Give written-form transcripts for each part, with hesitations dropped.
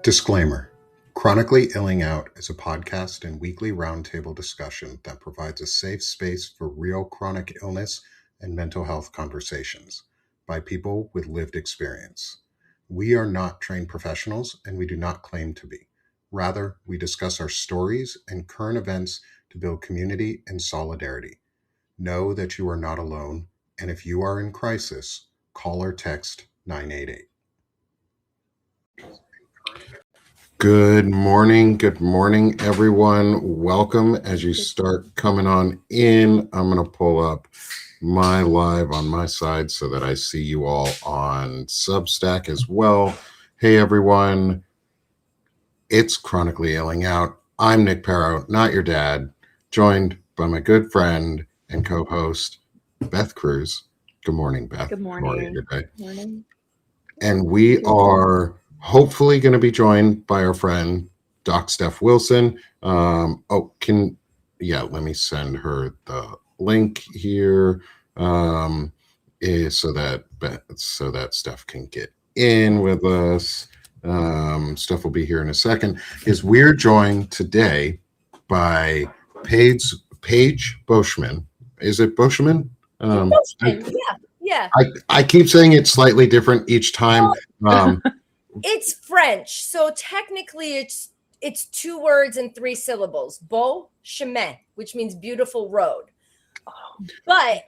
Disclaimer: Chronically Illing Out is a podcast and weekly roundtable discussion that provides a safe space for real chronic illness and mental health conversations by people with lived experience. We are not trained professionals and we do not claim to be. Rather, we discuss our stories and current events to build community and solidarity. Know that you are not alone, and if you are in crisis, call or text 988. Good morning, everyone. Welcome. As you start coming on in, I'm going to pull up my live on my side so that I see you all on Substack as well. Hey, everyone. It's Chronically Illing Out. I'm Nick Perro, not your dad, joined by my good friend and co-host, Beth Cruz. Good morning, Beth. Good morning. How are you today? Good morning. And we are hopefully going to be joined by our friend, Doc Steph Wilson. Let me send her the link here so that Steph can get in with us. Steph will be here in a second. We're joined today by Paige Beauchemin. Is it Beauchemin? Beauchemin, yeah. I keep saying it slightly different each time. It's French, so technically it's 2 words and 3 syllables. Beauchemin, which means beautiful road. But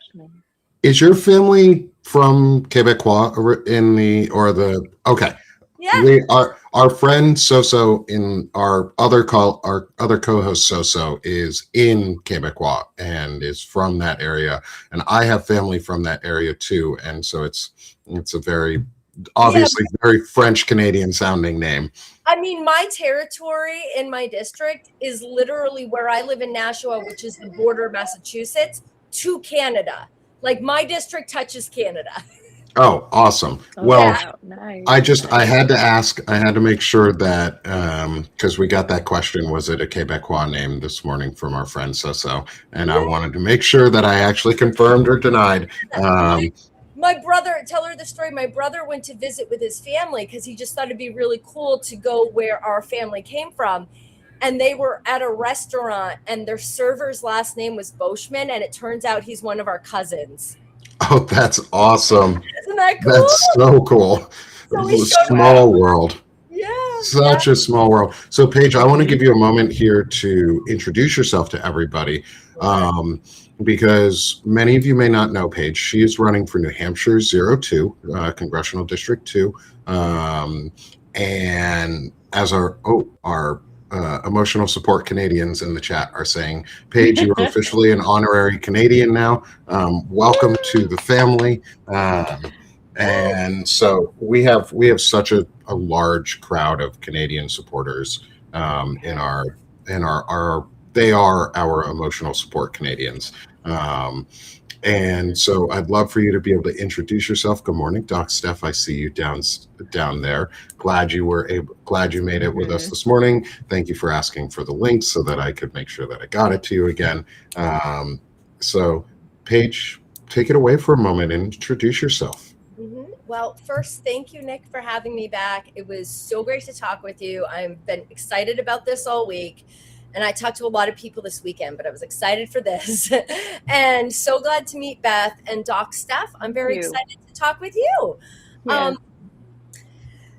is your family from Quebecois okay? Yeah. Our friend Soso in our other co-host Soso is in Quebecois and is from that area, and I have family from that area too, and so it's a very obviously very French Canadian sounding name. I mean, my territory in my district is literally where I live in Nashua, which is the border of Massachusetts, to Canada. Like, my district touches Canada. Oh, awesome. Nice. I had to ask, I had to make sure that, because we got that question, was it a Quebecois name this morning from our friend Soso? And I wanted to make sure that I actually confirmed or denied. My brother, tell her the story. My brother went to visit with his family because he just thought it'd be really cool to go where our family came from. And they were at a restaurant and their server's last name was Beauchemin. And it turns out he's one of our cousins. Oh, that's awesome. Isn't that cool? That's so cool. Small world. Yeah. Such a small world. So, Paige, I want to give you a moment here to introduce yourself to everybody. Because many of you may not know Paige. She is running for New Hampshire 02, Congressional District 2. And as our emotional support Canadians in the chat are saying, Paige, you are officially an honorary Canadian now. Welcome to the family. And so we have such a large crowd of Canadian supporters they are our emotional support Canadians. And so I'd love for you to be able to introduce yourself. Good morning, Doc Steph. I see you down there. Glad you made it with us this morning. Thank you for asking for the link so that I could make sure that I got it to you again. So Paige, take it away for a moment and introduce yourself. Well, first, thank you, Nick, for having me back. It was so great to talk with you. I've been excited about this all week. And I talked to a lot of people this weekend, but I was excited for this. And so glad to meet Beth and Doc Steph. I'm very excited to talk with you. Yeah.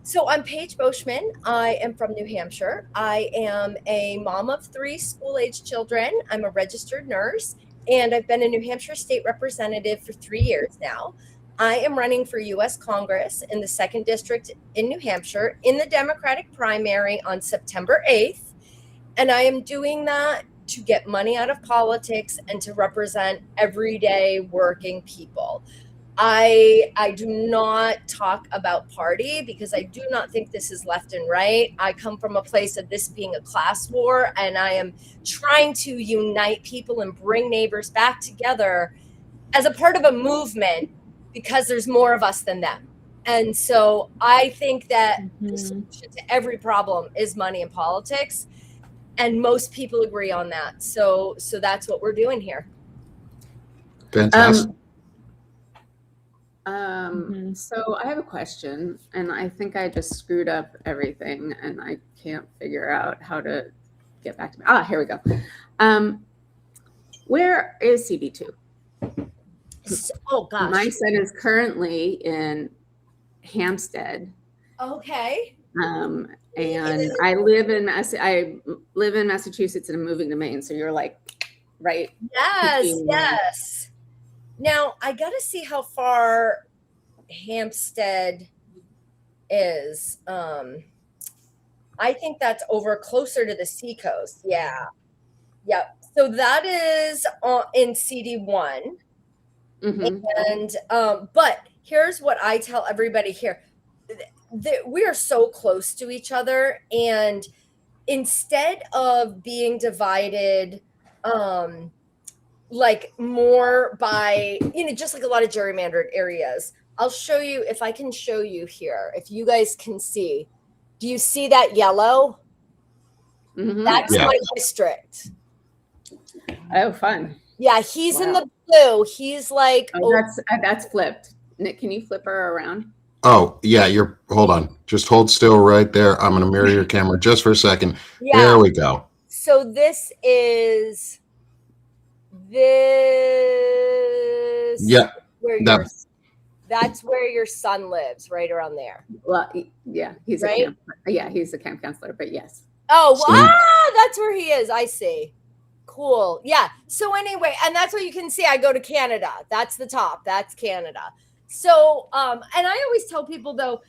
So I'm Paige Beauchemin. I am from New Hampshire. I am a mom of 3 school-age children. I'm a registered nurse, and I've been a New Hampshire state representative for 3 years now. I am running for U.S. Congress in the 2nd District in New Hampshire in the Democratic primary on September 8th. And I am doing that to get money out of politics and to represent everyday working people. I do not talk about party because I do not think this is left and right. I come from a place of this being a class war, and I am trying to unite people and bring neighbors back together as a part of a movement because there's more of us than them. And so I think that the solution to every problem is money and politics. And most people agree on that. So that's what we're doing here. Fantastic. So I have a question, and I think I just screwed up everything, and I can't figure out how to get back to me. Here we go. Where is CD2? Oh gosh. My son is currently in Hampstead. Okay. And I live in Massachusetts, and I'm moving to Maine. So you're like, right? Yes. Now I got to see how far Hampstead is. I think that's over closer to the seacoast. Yeah. Yep. So that is in CD1. And but here's what I tell everybody here. We are so close to each other, and instead of being divided like more by, just like a lot of gerrymandered areas, I'll show you, if I can show you here, if you guys can see. Do you see that yellow? That's my district. Oh, fun. Yeah, he's in the blue. He's like, that's flipped. Nick, can you flip her around? Oh, yeah, hold on. Just hold still right there. I'm going to mirror your camera just for a second. Yeah. There we go. So this is this. Yeah. That's where your son lives, right around there. Well, yeah, he's a camp counselor, but yes. Oh, that's where he is. I see. Cool. Yeah. So anyway, and that's what you can see. I go to Canada. That's the top. That's Canada. So, and I always tell people, though,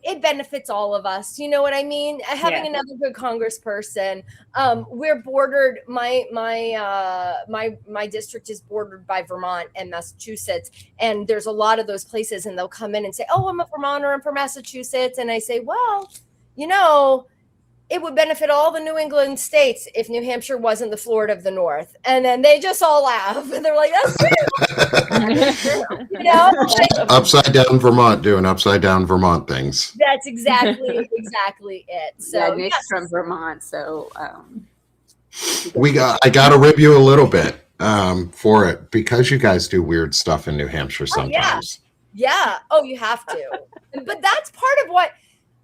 it benefits all of us. You know what I mean? Having another good congressperson. We're bordered. My district is bordered by Vermont and Massachusetts, and there's a lot of those places. And they'll come in and say, "Oh, I'm a Vermonter. I'm from Massachusetts," and I say, "Well, it would benefit all the New England states if New Hampshire wasn't the Florida of the North." And then they just all laugh, and they're like, "That's true." Upside down Vermont doing upside down Vermont things. That's exactly it. So Nick's from Vermont, so I got to rib you a little bit for it, because you guys do weird stuff in New Hampshire sometimes. Yeah. Oh, you have to. But that's part of what.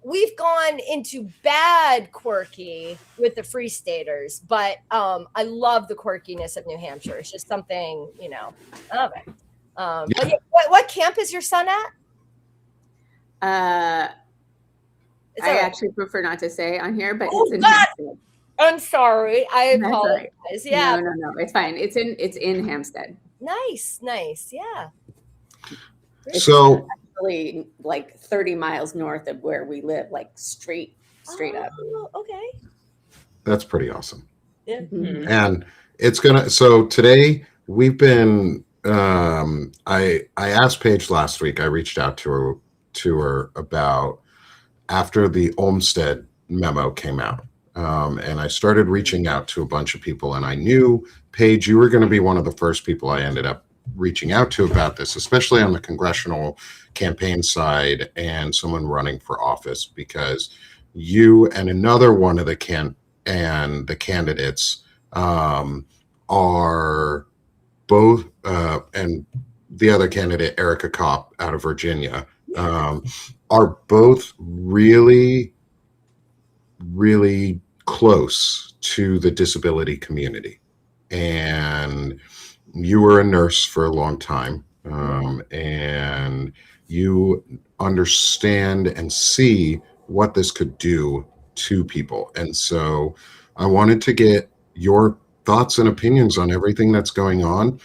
We've gone into bad quirky with the Free Staters, but I love the quirkiness of New Hampshire. It's just something, I love it. But what camp is your son at? I actually prefer not to say on here, but it's in Hampstead. I'm sorry. I apologize. Right. Yeah. No. It's fine. It's in Hampstead. Nice. Yeah. So actually like 30 miles north of where we live, like straight up. Okay. That's pretty awesome. Yeah. Mm-hmm. And so today we've been, I asked Paige last week, I reached out to her about after the Olmstead memo came out. And I started reaching out to a bunch of people, and I knew, Paige, you were going to be one of the first people I ended up reaching out to about this, especially on the congressional campaign side and someone running for office, because you and another one of the candidates are both, and the other candidate, Erica Kopp out of Virginia, are both really, really close to the disability community. And you were a nurse for a long time, and you understand and see what this could do to people. And so I wanted to get your thoughts and opinions on everything that's going on,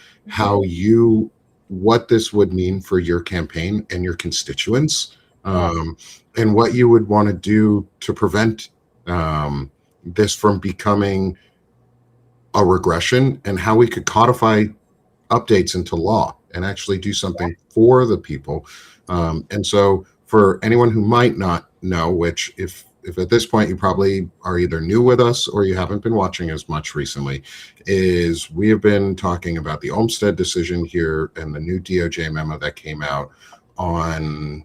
what this would mean for your campaign and your constituents, and what you would want to do to prevent this from becoming a regression, and how we could codify updates into law and actually do something for the people. And so for anyone who might not know, which if at this point you probably are either new with us or you haven't been watching as much recently, is we have been talking about the Olmstead decision here and the new DOJ memo that came out on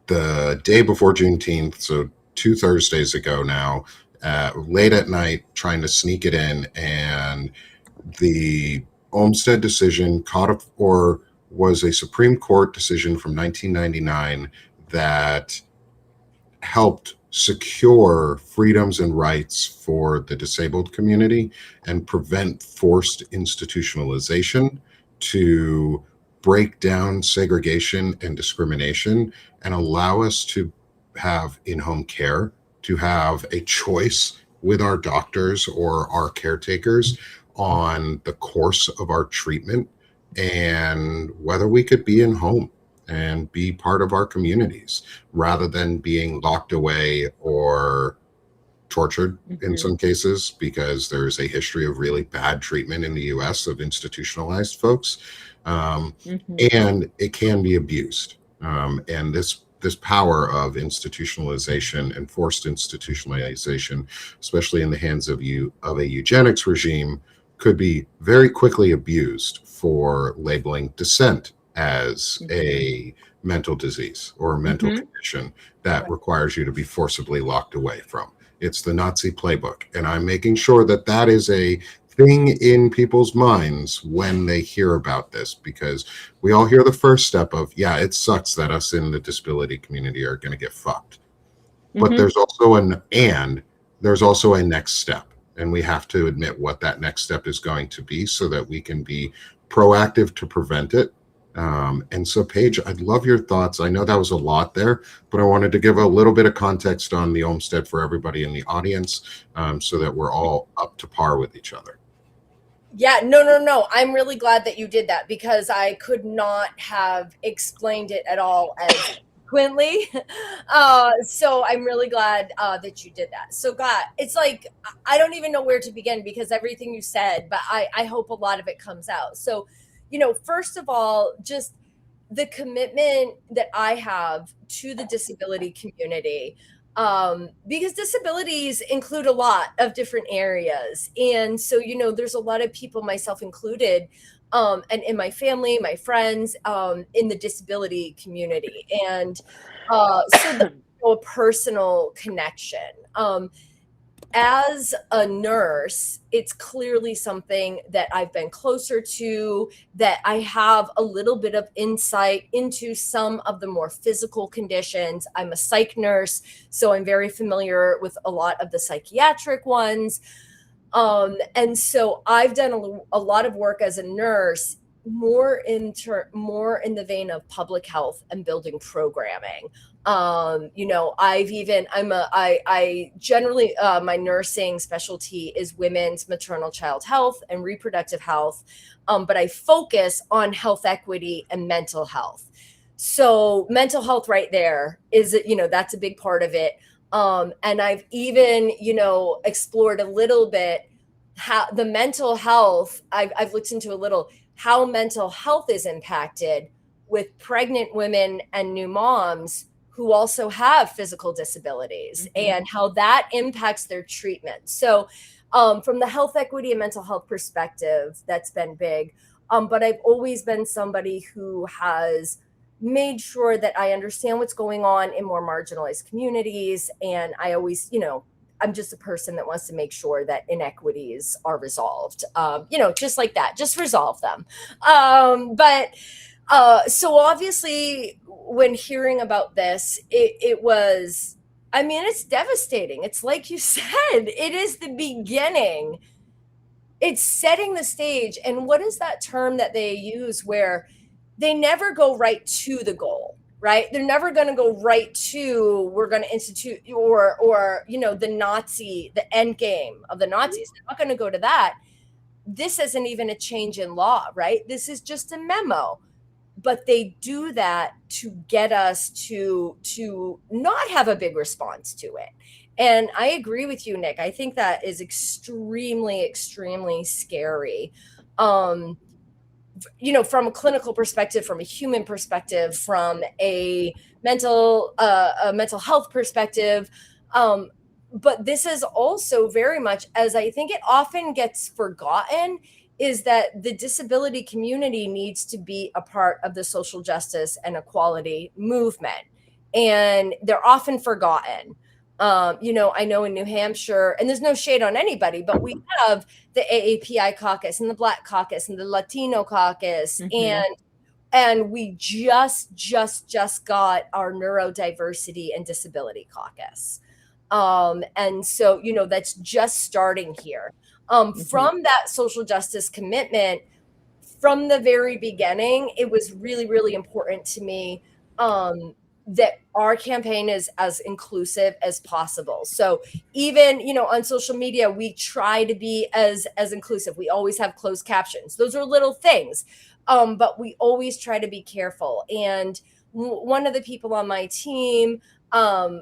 the day before Juneteenth, so 2 Thursdays ago now, late at night, trying to sneak it in. And the Olmstead decision was a Supreme Court decision from 1999 that helped secure freedoms and rights for the disabled community and prevent forced institutionalization, to break down segregation and discrimination and allow us to have in-home care, to have a choice with our doctors or our caretakers on the course of our treatment and whether we could be in home and be part of our communities rather than being locked away or tortured in some cases, because there's a history of really bad treatment in the US of institutionalized folks. And it can be abused. And this power of institutionalization and forced institutionalization, especially in the hands of a eugenics regime, could be very quickly abused for labeling dissent as a mental disease or a mental condition that requires you to be forcibly locked away from. It's the Nazi playbook. And I'm making sure that that is a thing in people's minds when they hear about this, because we all hear the first step of, yeah, it sucks that us in the disability community are going to get fucked. But there's also there's also a next step. And we have to admit what that next step is going to be so that we can be proactive to prevent it. And so, Paige, I'd love your thoughts. I know that was a lot there, but I wanted to give a little bit of context on the Olmstead for everybody in the audience, so that we're all up to par with each other. Yeah, no. I'm really glad that you did that, because I could not have explained it at all as eloquently. So I'm really glad that you did that. So, God, it's like, I don't even know where to begin, because everything you said, but I hope a lot of it comes out. So, first of all, just the commitment that I have to the disability community, because disabilities include a lot of different areas. And so, there's a lot of people, myself included, and in my family, my friends, in the disability community. And so a personal connection. As a nurse, it's clearly something that I've been closer to, that I have a little bit of insight into some of the more physical conditions. I'm a psych nurse, so I'm very familiar with a lot of the psychiatric ones. And so I've done a lot of work as a nurse, more in the vein of public health and building programming. I generally, my nursing specialty is women's maternal child health and reproductive health. But I focus on health equity and mental health. So mental health right there is, that's a big part of it. And I've even, explored a little bit how the mental health, I've looked into a little how mental health is impacted with pregnant women and new moms who also have physical disabilities, and how that impacts their treatment. So from the health equity and mental health perspective, that's been big. But I've always been somebody who has made sure that I understand what's going on in more marginalized communities. And I always, I'm just a person that wants to make sure that inequities are resolved, just like that, just resolve them. So obviously when hearing about this, it was, it's devastating. It's like you said, it is the beginning. It's setting the stage. And what is that term that they use where they never go right to the goal? Right? They're never going to go right to, we're going to institute or the end game of the Nazis. They're not going to go to that. This isn't even a change in law, right? This is just a memo. But they do that to get us to not have a big response to it. And I agree with you, Nick. I think that is extremely, extremely scary. From a clinical perspective, from a human perspective, from a mental health perspective. But this is also very much, as I think it often gets forgotten, is that the disability community needs to be a part of the social justice and equality movement. And they're often forgotten. I know in New Hampshire, and there's no shade on anybody, but we have the AAPI caucus and the Black caucus and the Latino caucus. And And we just got our neurodiversity and disability caucus. And so, that's just starting here. From that social justice commitment, from the very beginning, it was really, really important to me that our campaign is as inclusive as possible. So even, on social media, we try to be as inclusive. We always have closed captions. Those are little things, but we always try to be careful. And one of the people on my team, I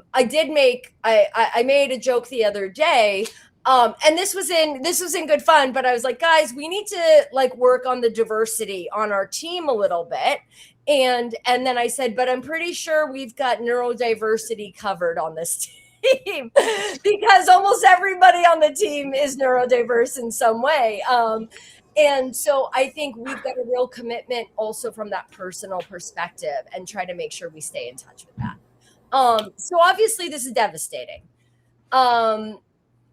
made a joke the other day. And this was in good fun, but I was like, guys, we need to work on the diversity on our team a little bit. And then I said, but I'm pretty sure we've got neurodiversity covered on this team because almost everybody on the team is neurodiverse in some way. And so I think we've got a real commitment also from that personal perspective and try to make sure we stay in touch with that. So obviously this is devastating.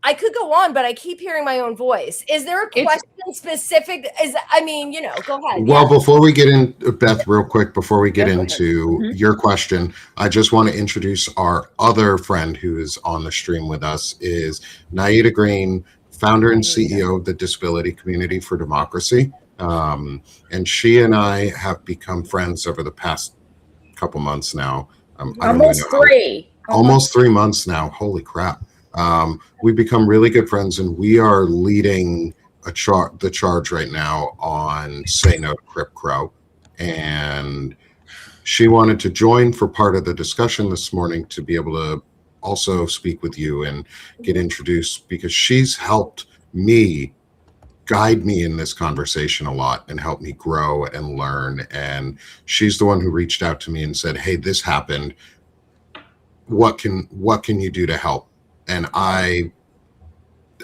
I could go on, but I keep hearing my own voice. Is there a question specific? Go ahead. Well, before we get in, Beth, real quick, before we get into your question, I just want to introduce our other friend who is on the stream with us is Nieta Greene, founder and CEO of the Disability Community for Democracy. And she and I have become friends over the past couple months now. Almost 3 months now. Holy crap. We've become really good friends, and we are leading the charge right now on Say No to Crip Crow. And she wanted to join for part of the discussion this morning to be able to also speak with you and get introduced, because she's helped me guide me in this conversation a lot and help me grow and learn. And she's the one who reached out to me and said, hey, this happened. What can you do to help? And I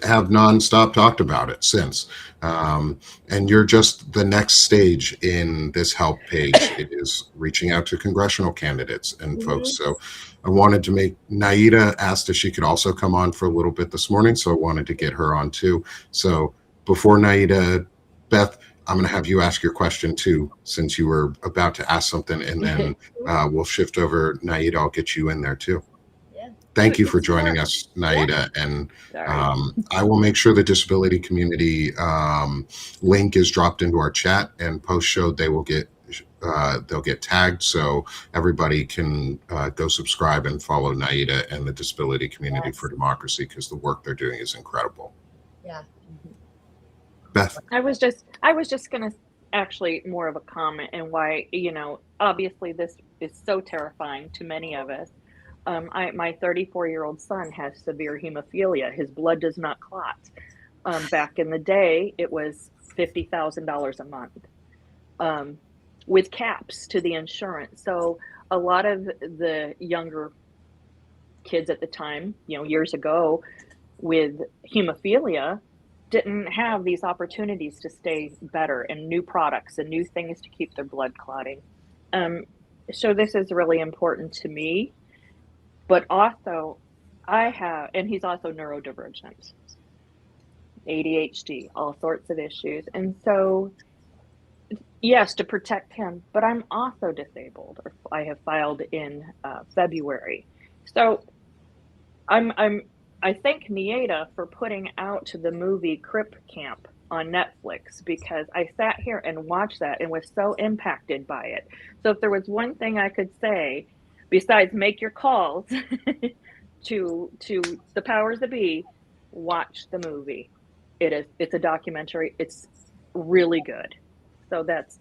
have nonstop talked about it since. And you're just the next stage in this help page. It is reaching out to congressional candidates and folks. So I wanted to Nieta asked if she could also come on for a little bit this morning. So I wanted to get her on too. So before Nieta, Beth, I'm going to have you ask your question too, since you were about to ask something, and then we'll shift over. Nieta, I'll get you in there too. Thank you for joining us, Nieta. And I will make sure the disability community link is dropped into our chat, and post-show they'll get tagged, so everybody can go subscribe and follow Nieta and the Disability Community for Democracy, because the work they're doing is incredible. Yeah. Beth. I was just going to actually more of a comment, and why, obviously this is so terrifying to many of us. My 34-year-old son has severe hemophilia. His blood does not clot. Back in the day, it was $50,000 a month with caps to the insurance. So a lot of the younger kids at the time, years ago, with hemophilia, didn't have these opportunities to stay better, and new products and new things to keep their blood clotting. So this is really important to me. But also, and he's also neurodivergent, ADHD, all sorts of issues. And so, yes, to protect him, but I'm also disabled, or I have filed in February. So I thank Nieta for putting out the movie Crip Camp on Netflix, because I sat here and watched that and was so impacted by it. So if there was one thing I could say, besides make your calls to the powers that be, watch the movie. It's a documentary. It's really good. So that's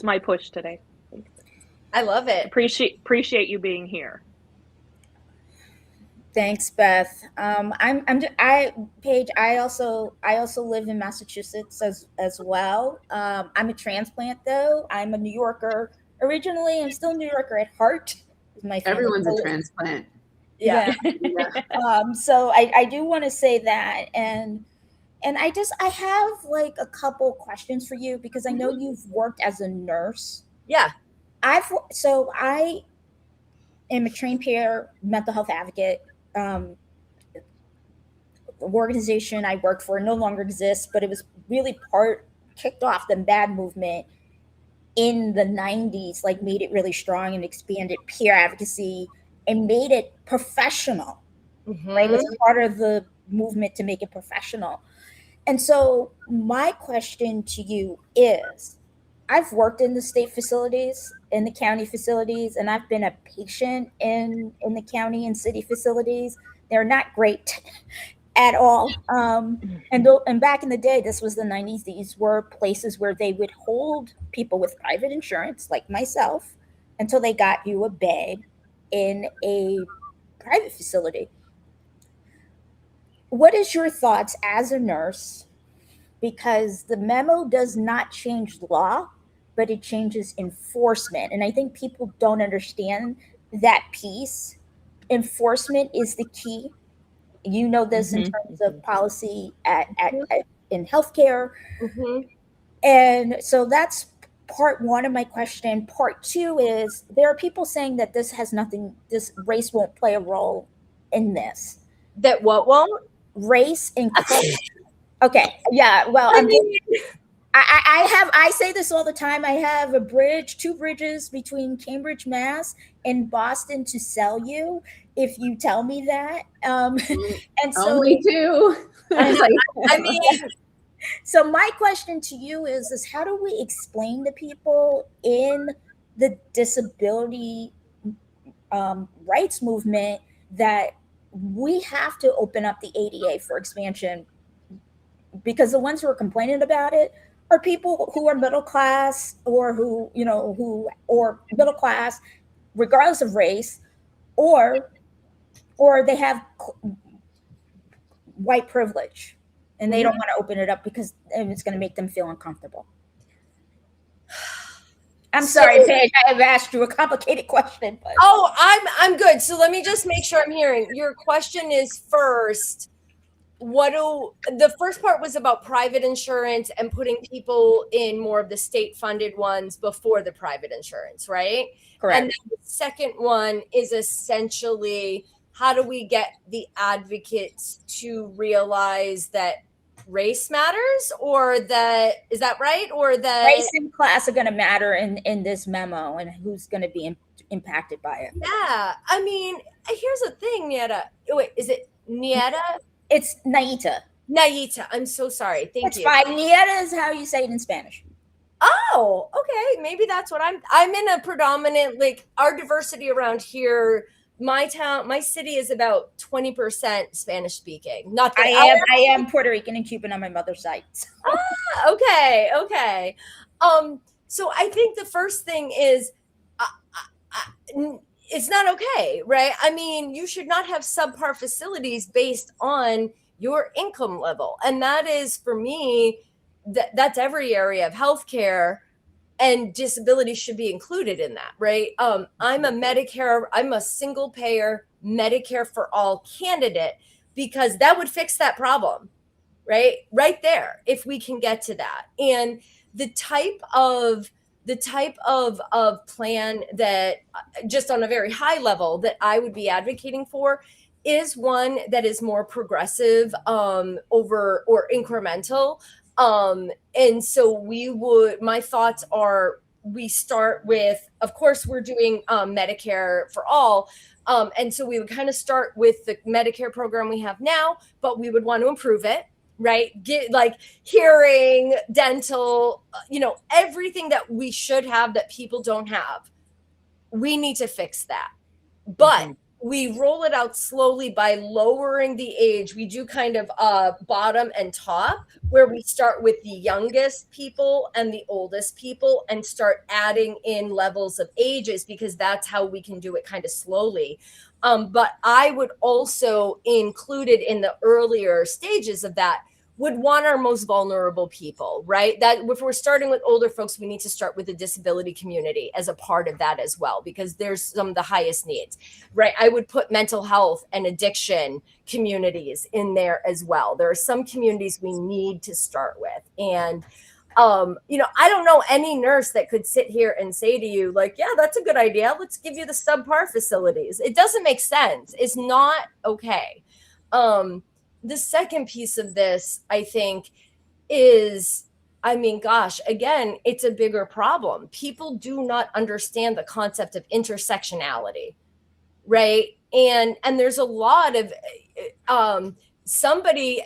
my push today. I love it. Appreciate you being here. Thanks, Beth. Paige, I also live in Massachusetts as well. I'm a transplant though. I'm a New Yorker originally. I'm still a New Yorker at heart. Everyone's a transplant. Yeah. So I do want to say that, and I have a couple questions for you, because I know you've worked as a nurse. Yeah. I am a trained peer mental health advocate. The organization I worked for no longer exists, but it was really kicked off the BAD movement in the 90s like made it really strong and expanded peer advocacy and made it professional, right? It's part of the movement to make it professional. And so my question to you is, I've worked in the state facilities, in the county facilities, and I've been a patient in the county and city facilities. They're not great at all. And back in the day, this was the 90s, these were places where they would hold people with private insurance, like myself, until they got you a bed in a private facility. What is your thoughts as a nurse? Because the memo does not change law, but it changes enforcement. And I think people don't understand that piece. Enforcement is the key. You know this in terms of policy in healthcare. And so that's part one of my question. Part two is, there are people saying that this race won't play a role in this. That what won't? Race and okay, yeah. Well, I say this all the time. I have two bridges between Cambridge, Mass, and Boston to sell you if you tell me that. And so only two. I mean, so my question to you is how do we explain to people in the disability rights movement that we have to open up the ADA for expansion? Because the ones who are complaining about it are people who are middle class or or middle class, regardless of race, or they have white privilege and they don't want to open it up because it's going to make them feel uncomfortable. I'm sorry, Paige, I have asked you a complicated question. But. Oh, I'm good. So let me just make sure I'm hearing. Your question is first, the first part was about private insurance and putting people in more of the state funded ones before the private insurance, right? Correct. And then the second one is essentially, how do we get the advocates to realize that race matters, or that, is that right? Or that race and class are going to matter in this memo and who's going to be impacted by it. Yeah. I mean, here's the thing, Nieta. Wait, is it Nieta? It's Nieta. Nieta. I'm so sorry. Thank you. It's fine. Nieta is how you say it in Spanish. Oh, okay. Maybe that's what I'm in a predominant, like, our diversity around here. My city is about 20% Spanish speaking. Not that I am Puerto Rican and Cuban on my mother's side. So. Okay. So I think the first thing is, it's not okay, right? I mean, you should not have subpar facilities based on your income level. And that is, for me, that's every area of healthcare, and disability should be included in that, right? I'm a single payer Medicare for all candidate, because that would fix that problem, right? Right there, if we can get to that. And the type of plan that, just on a very high level, that I would be advocating for is one that is more progressive or incremental. And so my thoughts are, we start with, of course, we're doing Medicare for all. And so we would kind of start with the Medicare program we have now, but we would want to improve it. Right? Get like hearing, dental, everything that we should have that people don't have. We need to fix that. But we roll it out slowly by lowering the age. We do kind of bottom and top, where we start with the youngest people and the oldest people and start adding in levels of ages, because that's how we can do it kind of slowly. But I would also include it in the earlier stages of that, would want our most vulnerable people, right? That if we're starting with older folks, we need to start with the disability community as a part of that as well, because there's some of the highest needs, right? I would put mental health and addiction communities in there as well. There are some communities we need to start with. And, I don't know any nurse that could sit here and say to you, like, yeah, that's a good idea. Let's give you the subpar facilities. It doesn't make sense. It's not okay. The second piece of this, I think, is I mean, gosh, again, it's a bigger problem. People do not understand the concept of intersectionality, right? And there's a lot of somebody,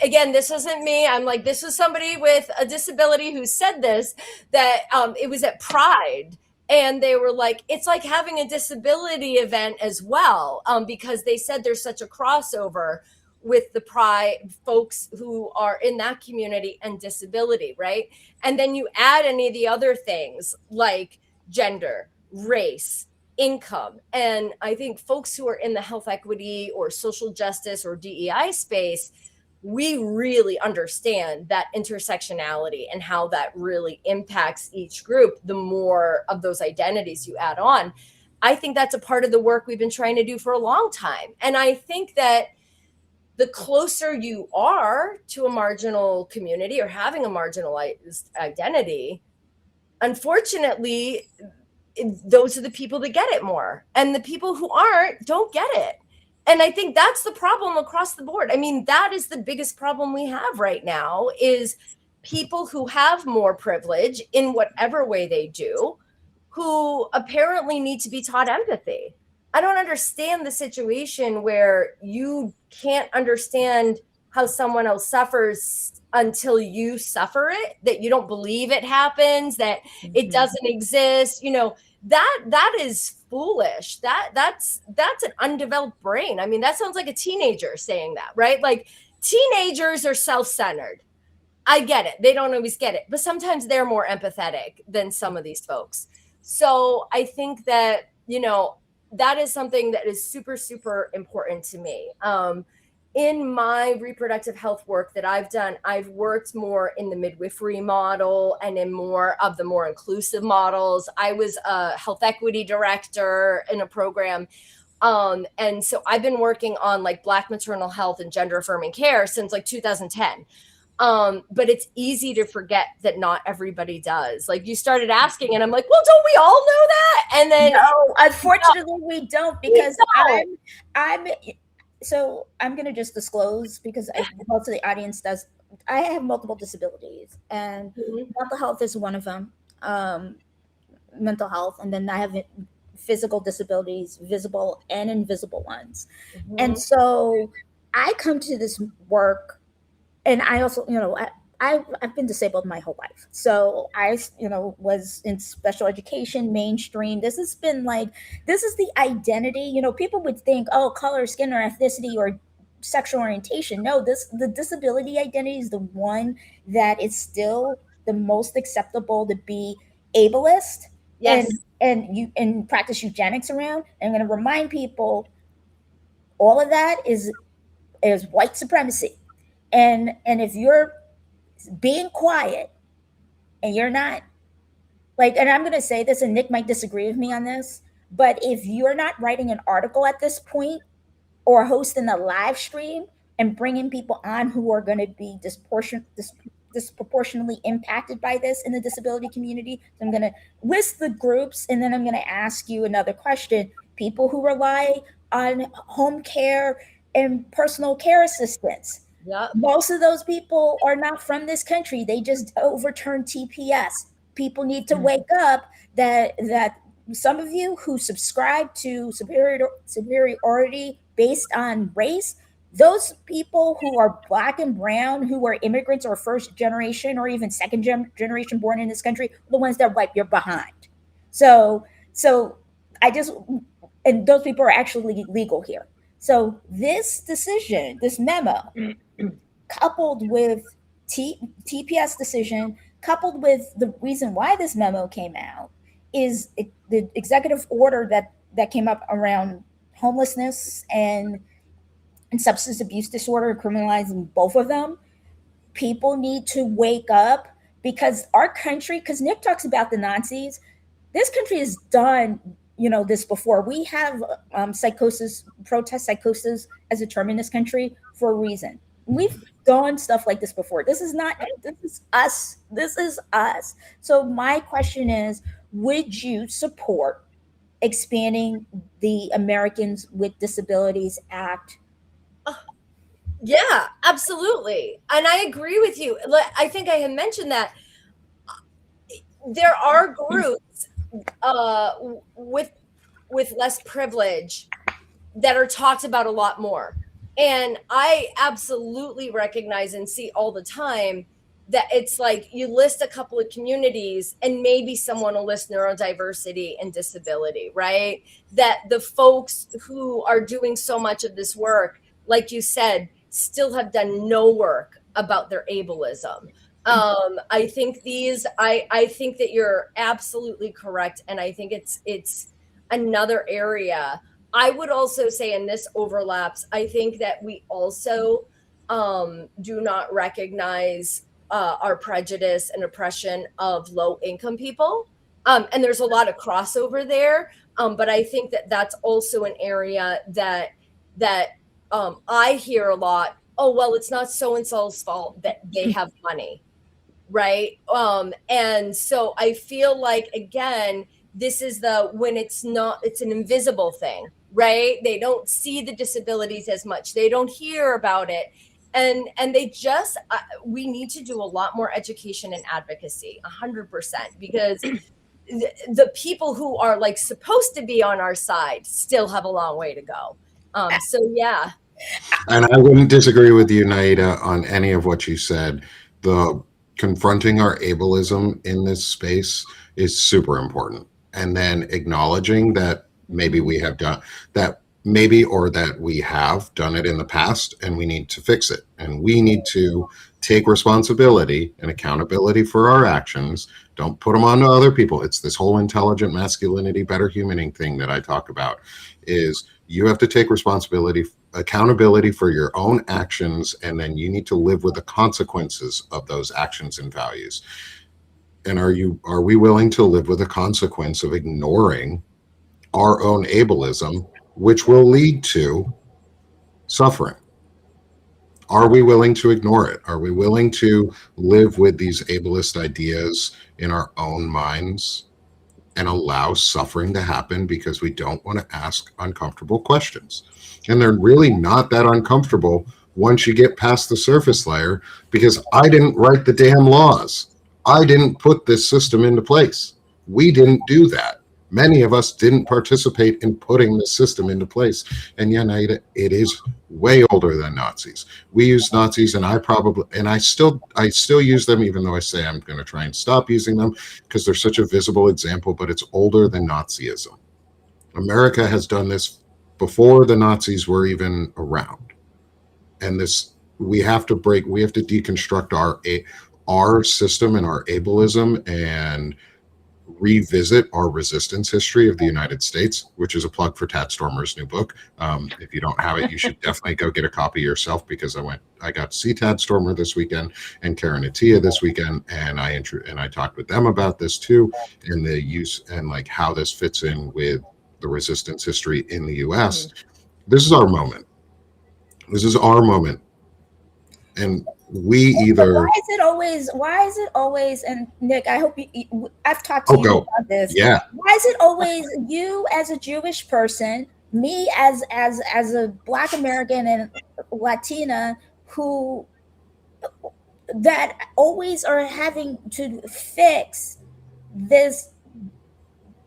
again, this isn't me. I'm like, this is somebody with a disability who said this, that it was at Pride. And they were like, it's like having a disability event as well, because they said there's such a crossover with the Pride folks who are in that community and disability, right? And then you add any of the other things like gender, race, income. And I think folks who are in the health equity or social justice or DEI space, we really understand that intersectionality and how that really impacts each group. The more of those identities you add on, I think that's a part of the work we've been trying to do for a long time. And I think that the closer you are to a marginal community or having a marginalized identity, unfortunately, those are the people that get it more. And the people who aren't don't get it. And I think that's the problem across the board. I mean, that is the biggest problem we have right now, is people who have more privilege in whatever way they do, who apparently need to be taught empathy. I don't understand the situation where you can't understand how someone else suffers until you suffer it, that you don't believe it happens, that it doesn't exist. You know, that is foolish. That's an undeveloped brain. I mean, that sounds like a teenager saying that, right? Like, teenagers are self-centered. I get it. They don't always get it, but sometimes they're more empathetic than some of these folks. So I think that, you know, that is something that is super, super important to me. In my reproductive health work that I've done, I've worked more in the midwifery model and in more of the more inclusive models. I was a health equity director in a program. And so I've been working on like Black maternal health and gender affirming care since like 2010. But it's easy to forget that not everybody does. Like, you started asking and I'm like, well, don't we all know that? And then no, unfortunately we don't, because so I'm going to just disclose, because most of the audience does. I have multiple disabilities, and mental health is one of them. Mental health, and then I have physical disabilities, visible and invisible ones. And so I come to this work, and I also, you know, I've been disabled my whole life. So I, you know, was in special education, mainstream. This has been like, this is the identity. You know, people would think, oh, color, skin, or ethnicity, or sexual orientation. No, the disability identity is the one that is still the most acceptable to be ableist. Yes. And practice eugenics around. And I'm going to remind people, all of that is white supremacy. And if you're being quiet and you're not, like, and I'm going to say this, and Nick might disagree with me on this, but if you're not writing an article at this point or hosting a live stream and bringing people on who are going to be disproportionately impacted by this in the disability community, so I'm going to list the groups, and then I'm going to ask you another question. People who rely on home care and personal care assistance. Yep. Most of those people are not from this country. They just overturned TPS. People need to wake up that some of you who subscribe to superiority based on race, those people who are Black and brown, who are immigrants or first generation or even second generation born in this country, are the ones that wipe your behind. So I just, and those people are actually legal here. So this decision, this memo, coupled with TPS decision, coupled with the reason why this memo came out, is the executive order that came up around homelessness and substance abuse disorder, criminalizing both of them. People need to wake up, because our country, because Nick talks about the Nazis, this country has done, you know, this before. We have psychosis, protest psychosis as a term in this country for a reason. We've done stuff like this before. This is us. This is us. So my question is, would you support expanding the Americans with Disabilities Act Yeah, absolutely. And I agree with you. I think I had mentioned that there are groups with less privilege that are talked about a lot more. And I absolutely recognize and see all the time that it's like you list a couple of communities and maybe someone will list neurodiversity and disability, right? That the folks who are doing so much of this work, like you said, still have done no work about their ableism. I think I think that you're absolutely correct. And I think it's another area. I would also say, and this overlaps, I think that we also do not recognize our prejudice and oppression of low income people. And there's a lot of crossover there. But I think that that's also an area that I hear a lot. Oh, well, it's not so and so's fault that they have money, right? And so I feel like, again, this is when it's an invisible thing, right? They don't see the disabilities as much, they don't hear about it, and they just we need to do a lot more education and advocacy, 100%, because the people who are like supposed to be on our side still have a long way to go. So yeah. And I wouldn't disagree with you, Nieta, on any of what you said. The confronting our ableism in this space is super important. And then acknowledging that maybe we have done that, maybe, or that we have done it in the past and we need to fix it. And we need to take responsibility and accountability for our actions. Don't put them on to other people. It's this whole intelligent masculinity, better humaning thing that I talk about, is you have to take responsibility, accountability for your own actions, and then you need to live with the consequences of those actions and values. And are we willing to live with the consequence of ignoring our own ableism, which will lead to suffering? Are we willing to ignore it? Are we willing to live with these ableist ideas in our own minds and allow suffering to happen because we don't want to ask uncomfortable questions? And they're really not that uncomfortable once you get past the surface layer, because I didn't write the damn laws. I didn't put this system into place. We didn't do that. Many of us didn't participate in putting the system into place. And yeah, Nieta, it is way older than Nazis. We use Nazis, and I still use them, even though I say I'm going to try and stop using them because they're such a visible example, but it's older than Nazism. America has done this before the Nazis were even around. And we have to deconstruct our system and our ableism and revisit our resistance history of the United States, which is a plug for Tad Stormer's new book. If you don't have it, you should definitely go get a copy yourself, because I got to see Tad Stormer this weekend and Karen Nieta this weekend, and I talked with them about this too, and the use and like how this fits in with the resistance history in the US. Mm-hmm. This is our moment. And we either. Why is it always, and Nick, I hope I've talked to you about this. Yeah. Why is it always you as a Jewish person, me as a Black American and Latina, who that always are having to fix this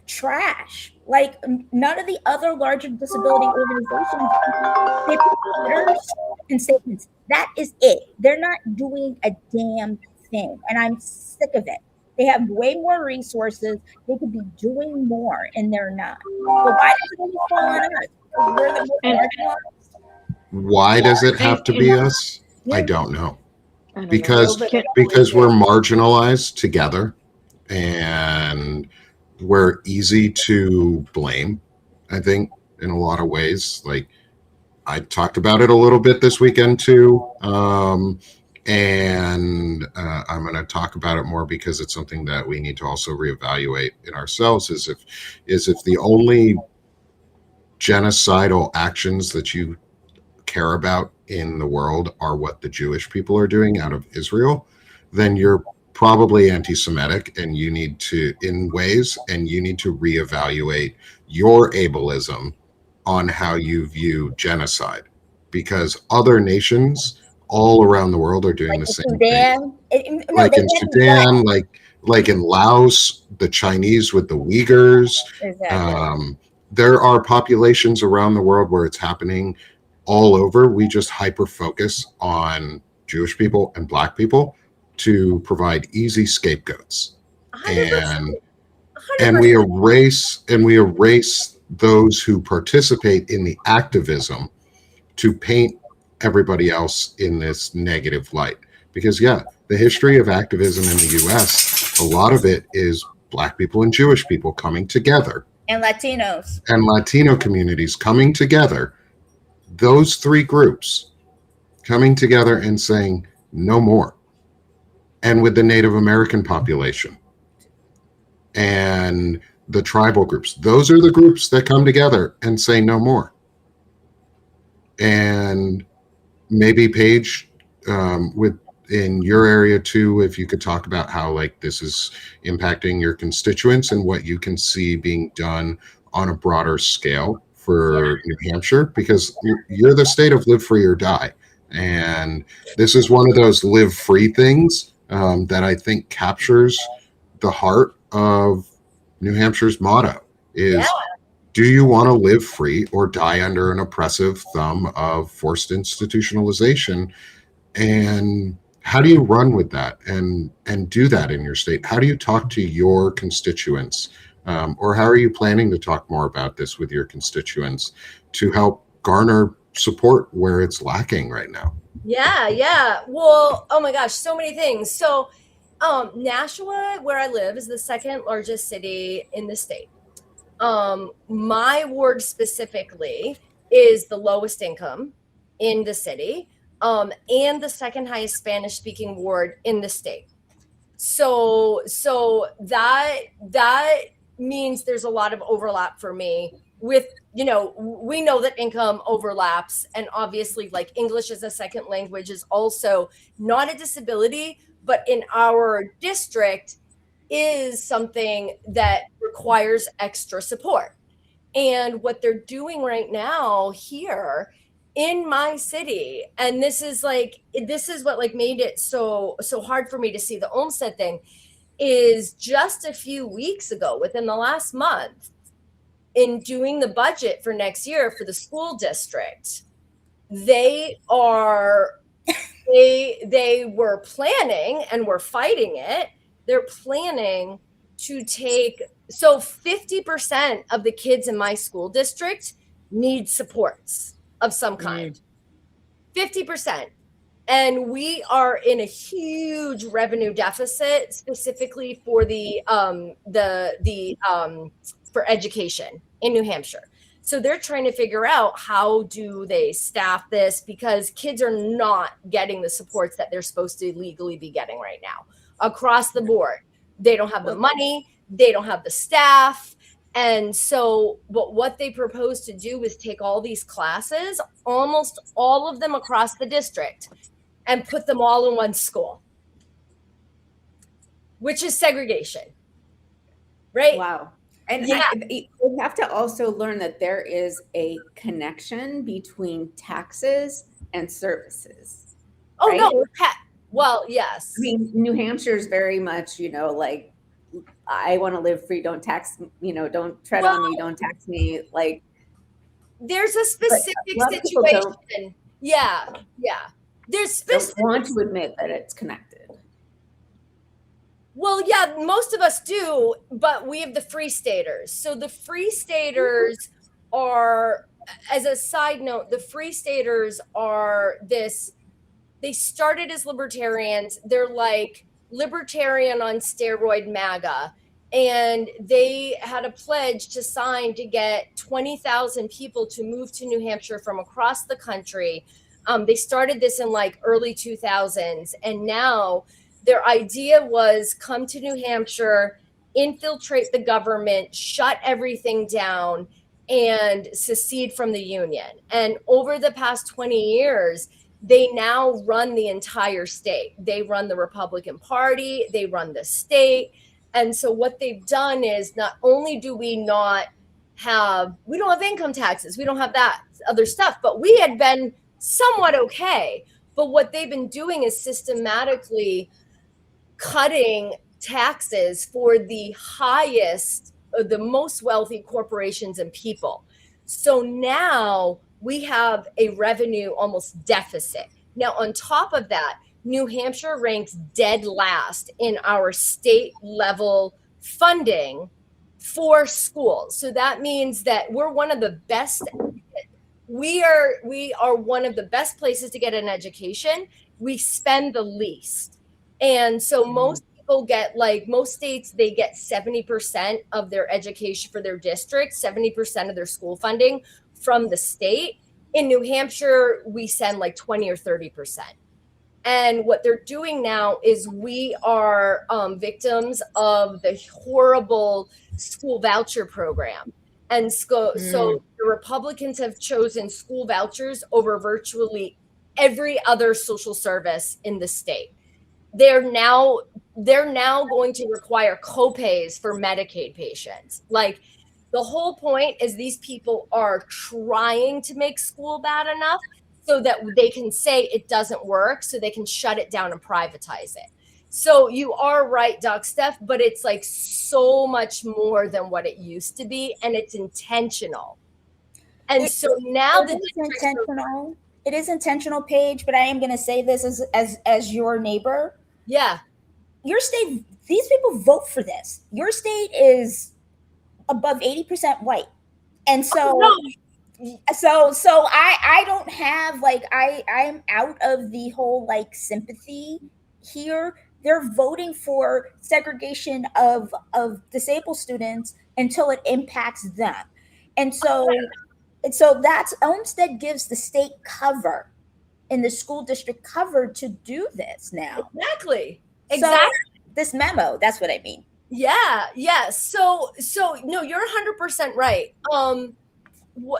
trash? Like, none of the other larger disability organizations give letters and statements. That is it. They're not doing a damn thing. And I'm sick of it. They have way more resources. They could be doing more, and they're not. But why does it always fall on us? We're the most marginalized. Why does it have to be us? Yeah. I don't know. Because we're marginalized together, and we're easy to blame, I think, in a lot of ways. Like, I talked about it a little bit this weekend too, and I'm going to talk about it more because it's something that we need to also reevaluate in ourselves. Is if the only genocidal actions that you care about in the world are what the Jewish people are doing out of Israel, then you're probably anti-Semitic, and you need to reevaluate your ableism on how you view genocide. because other nations all around the world are doing Like the in same thing. Sudan. Like They in can't be Sudan, like in Laos, the Chinese with the Uyghurs. Exactly. There are populations around the world where it's happening all over. We just hyper focus on Jewish people and Black people to provide easy scapegoats. 100%. And we erase those who participate in the activism to paint everybody else in this negative light. Because the history of activism in the US, a lot of it is Black people and Jewish people coming together. And Latinos. And Latino communities coming together. Those three groups coming together and saying, no more. And with the Native American population and the tribal groups, those are the groups that come together and say no more. And maybe Paige, in your area too, if you could talk about how like this is impacting your constituents and what you can see being done on a broader scale for New Hampshire, because you're the state of live free or die. And this is one of those live free things that I think captures the heart of New Hampshire's motto is, do you want to live free or die under an oppressive thumb of forced institutionalization? And how do you run with that and do that in your state? How do you talk to your constituents? Or how are you planning to talk more about this with your constituents to help garner support where it's lacking right now? Yeah. Well, oh my gosh, so many things. So Nashua, where I live, is the second largest city in the state. My ward specifically is the lowest income in the city, and the second highest Spanish speaking ward in the state. So that means there's a lot of overlap for me with, we know that income overlaps, and obviously like English as a second language is also not a disability, but in our district is something that requires extra support. And what they're doing right now here in my city, and this is what like made it so hard for me to see the Olmstead thing, is just a few weeks ago, within the last month, in doing the budget for next year for the school district, they were planning, and were fighting it. They're planning to take, so 50% of the kids in my school district need supports of some kind. 50%. And we are in a huge revenue deficit, specifically for for education in New Hampshire. So they're trying to figure out how do they staff this, because kids are not getting the supports that they're supposed to legally be getting right now across the board. They don't have the money, they don't have the staff. And so, but what they propose to do is take all these classes, almost all of them across the district, and put them all in one school, which is segregation, right? Wow. And we have to also learn that there is a connection between taxes and services. Oh, right? no. Well, yes. I mean, New Hampshire is very much, like, I want to live free. Don't tax, don't tread on me. Don't tax me. Like, there's a specific situation. Yeah. There's specific. Don't want to admit that it's connected. Well, yeah, most of us do, but we have the Free Staters. So the Free Staters are, as a side note, the Free Staters are this, they started as libertarians. They're like libertarian on steroid MAGA. And they had a pledge to sign to get 20,000 people to move to New Hampshire from across the country. They started this in like early 2000s. And now their idea was come to New Hampshire, infiltrate the government, shut everything down, and secede from the Union. And over the past 20 years, they now run the entire state. They run the Republican Party, they run the state. And so what they've done is, not only do we don't have income taxes, we don't have that other stuff, but we had been somewhat okay. But what they've been doing is systematically cutting taxes for the highest, the most wealthy corporations and people. So now we have a revenue almost deficit. Now, on top of that, New Hampshire ranks dead last in our state level funding for schools. So that means that we're one of the best. We are one of the best places to get an education. We spend the least. And so most people get, like, most states, they get 70% of their education for their district, 70% of their school funding from the state. In New Hampshire, we send like 20 or 30%. And what they're doing now is we are victims of the horrible school voucher program. And so the Republicans have chosen school vouchers over virtually every other social service in the state. They're now going to require copays for Medicaid patients. Like, the whole point is these people are trying to make school bad enough so that they can say it doesn't work, so they can shut it down and privatize it. So you are right, Doc Steph, but it's like so much more than what it used to be, and it's intentional. And so now it is intentional, Paige, but I am going to say this as your neighbor. Yeah. Your state, these people vote for this. Your state is above 80% white. And so I don't have, like, I'm out of the whole, like, sympathy here. They're voting for segregation of disabled students until it impacts them. And so that's, Olmstead gives the state cover and the school district cover to do this now. Exactly. So this memo, that's what I mean. Yeah. So no, you're 100% right.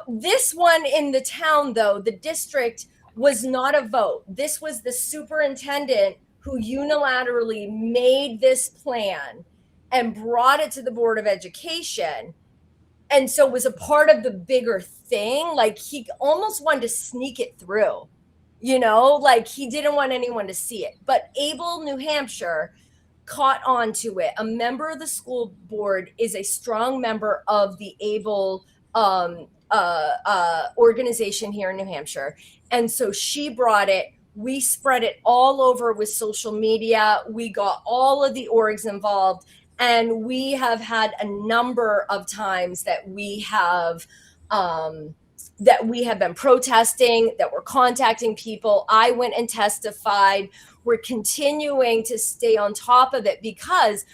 This one in the town, though, the district, was not a vote. This was the superintendent who unilaterally made this plan and brought it to the Board of Education. And so it was a part of the bigger thing. Like, he almost wanted to sneak it through, like, he didn't want anyone to see it. But Able, New Hampshire, caught on to it. A member of the school board is a strong member of the Able organization here in New Hampshire. And so she brought it. We spread it all over with social media. We got all of the orgs involved. And we have had a number of times that we have been protesting, that we're contacting people. I went and testified. We're continuing to stay on top of it because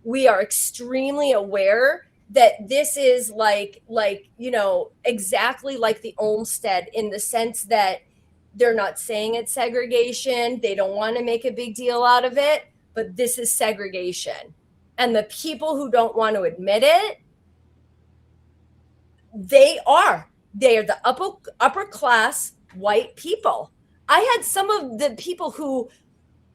we are extremely aware that this is like exactly like the Olmstead, in the sense that they're not saying it's segregation. They don't want to make a big deal out of it, but this is segregation. And the people who don't want to admit it, they are the upper class white people. I had some of the people who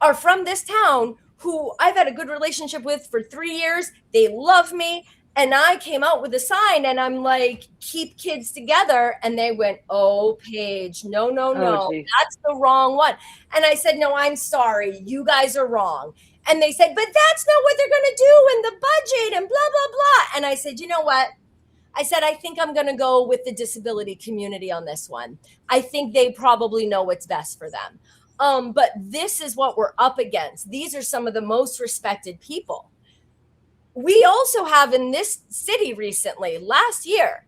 are from this town who I've had a good relationship with for 3 years. They love me. And I came out with a sign and I'm like, keep kids together. And they went, oh, Paige, no, that's the wrong one. And I said, no, I'm sorry. You guys are wrong. And they said, but that's not what they're going to do in the budget and blah, blah, blah. And I said, you know what? I said, I think I'm going to go with the disability community on this one. I think they probably know what's best for them. But this is what we're up against. These are some of the most respected people. We also have in this city recently, last year,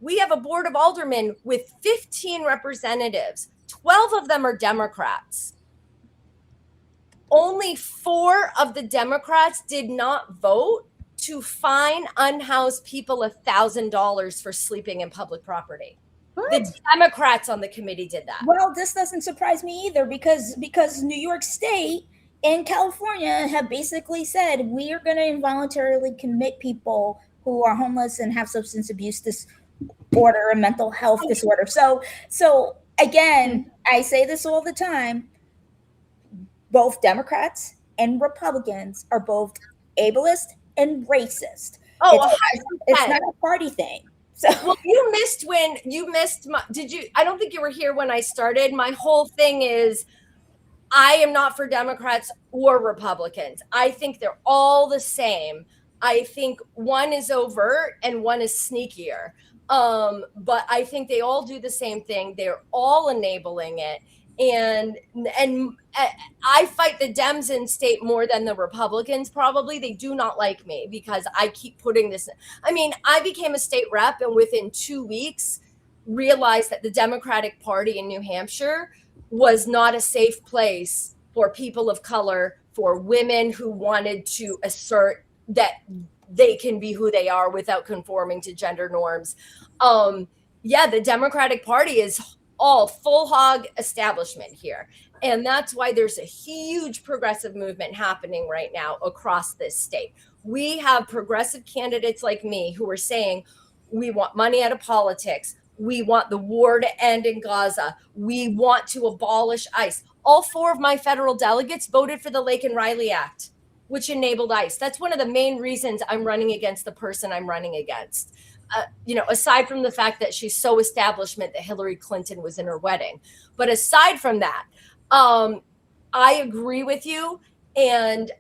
we have a board of aldermen with 15 representatives. 12 of them are Democrats. Only 4 of the Democrats did not vote to fine unhoused people $1,000 for sleeping in public property. What? The Democrats on the committee did that. Well, this doesn't surprise me either because New York State and California have basically said we are going to involuntarily commit people who are homeless and have substance abuse disorder and mental health disorder. So again, I say this all the time. Both Democrats and Republicans are both ableist and racist. Oh, it's not a party thing. So well, you missed I don't think you were here when I started. My whole thing is I am not for Democrats or Republicans. I think they're all the same. I think one is overt and one is sneakier. But I think they all do the same thing. They're all enabling it. And I fight the Dems in state more than the Republicans. Probably they do not like me because I keep putting this. I mean, I became a state rep and within 2 weeks realized that the Democratic Party in New Hampshire was not a safe place for people of color, for women who wanted to assert that they can be who they are without conforming to gender norms. Yeah, the Democratic Party is all full hog establishment here. And that's why there's a huge progressive movement happening right now across this state. We have progressive candidates like me who are saying, we want money out of politics. We want the war to end in Gaza. We want to abolish ICE. All 4 of my federal delegates voted for the Laken Riley Act, which enabled ICE. That's one of the main reasons I'm running against the person I'm running against. Aside from the fact that she's so establishment that Hillary Clinton was in her wedding. But aside from that, I agree with you. And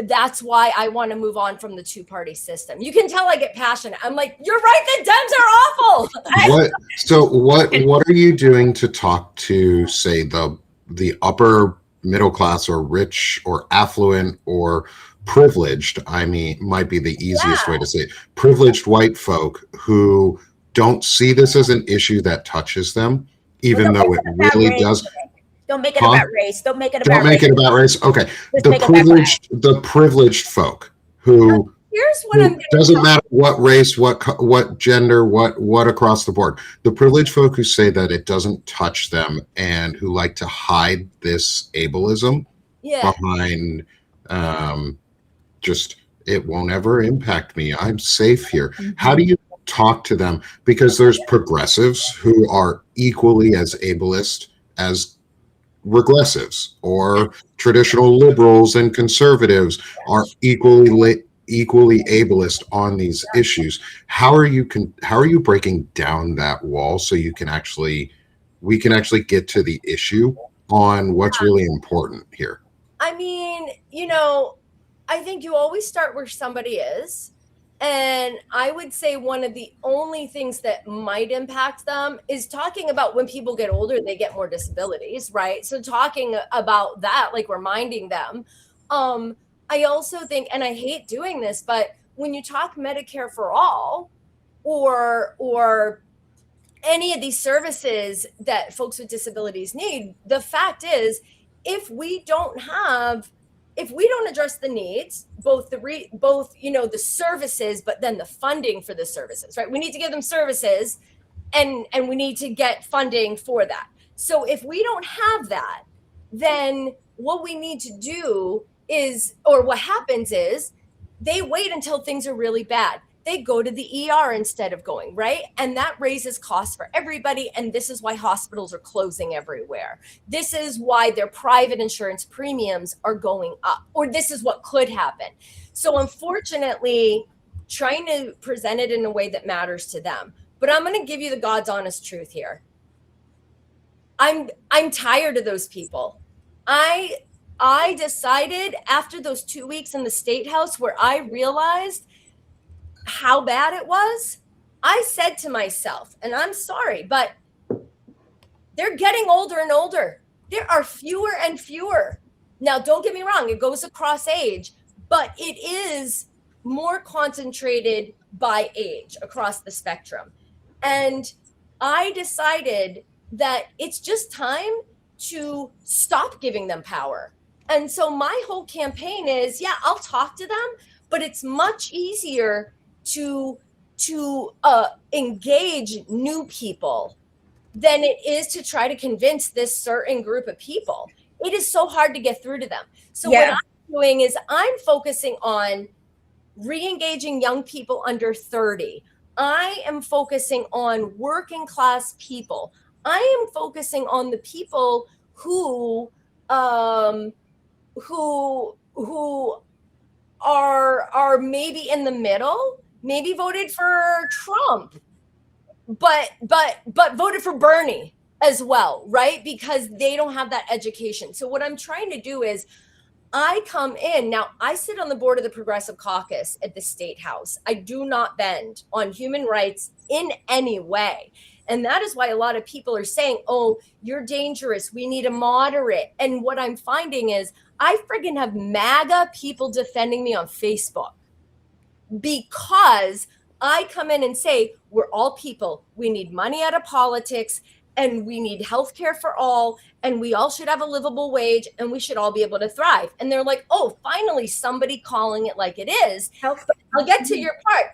that's why I want to move on from the 2-party system. You can tell I get passionate. I'm like, you're right, the Dems are awful. What are you doing to talk to, say, the upper middle class or rich or affluent or privileged, might be the easiest way to say it, privileged white folk who don't see this as an issue that touches them, even though it really does. Don't make it about race. Don't make it about race. Don't make it about race. Okay. The privileged folk who here's what I'm doesn't matter what race, what gender, what across the board. The privileged folk who say that it doesn't touch them and who like to hide this ableism behind just it won't ever impact me. I'm safe here. Mm-hmm. How do you talk to them? Because there's progressives who are equally as ableist as regressives, or traditional liberals and conservatives are equally ableist on these issues. How are you breaking down that wall so we can actually get to the issue on what's really important here? I mean, I think you always start where somebody is. And I would say one of the only things that might impact them is talking about when people get older, they get more disabilities, right? So talking about that, like reminding them. I also think, and I hate doing this, but when you talk Medicare for all or any of these services that folks with disabilities need, the fact is, if we don't address the needs, both the services, but then the funding for the services, right? We need to give them services and we need to get funding for that. So if we don't have that, then what we need to do is, or what happens is, they wait until things are really bad. They go to the ER instead of going, right? And that raises costs for everybody. And this is why hospitals are closing everywhere. This is why their private insurance premiums are going up, or this is what could happen. So unfortunately, trying to present it in a way that matters to them. But I'm going to give you the God's honest truth here. I'm tired of those people. I decided after those 2 weeks in the State House where I realized how bad it was, I said to myself, and I'm sorry, but they're getting older and older. There are fewer and fewer. Now, don't get me wrong, it goes across age, but it is more concentrated by age across the spectrum. And I decided that it's just time to stop giving them power. And so my whole campaign is, I'll talk to them, but it's much easier to engage new people than it is to try to convince this certain group of people. It is so hard to get through to them. So what I'm doing is I'm focusing on re-engaging young people under 30. I am focusing on working class people. I am focusing on the people who are maybe in the middle, maybe voted for Trump, but voted for Bernie as well, right? Because they don't have that education. So what I'm trying to do is I come in now, I sit on the board of the Progressive Caucus at the State House. I do not bend on human rights in any way. And that is why a lot of people are saying, oh, you're dangerous. We need a moderate. And what I'm finding is I friggin' have MAGA people defending me on Facebook because I come in and say, we're all people. We need money out of politics and we need health care for all. And we all should have a livable wage and we should all be able to thrive. And they're like, oh, finally, somebody calling it like it is. But I'll get to your part.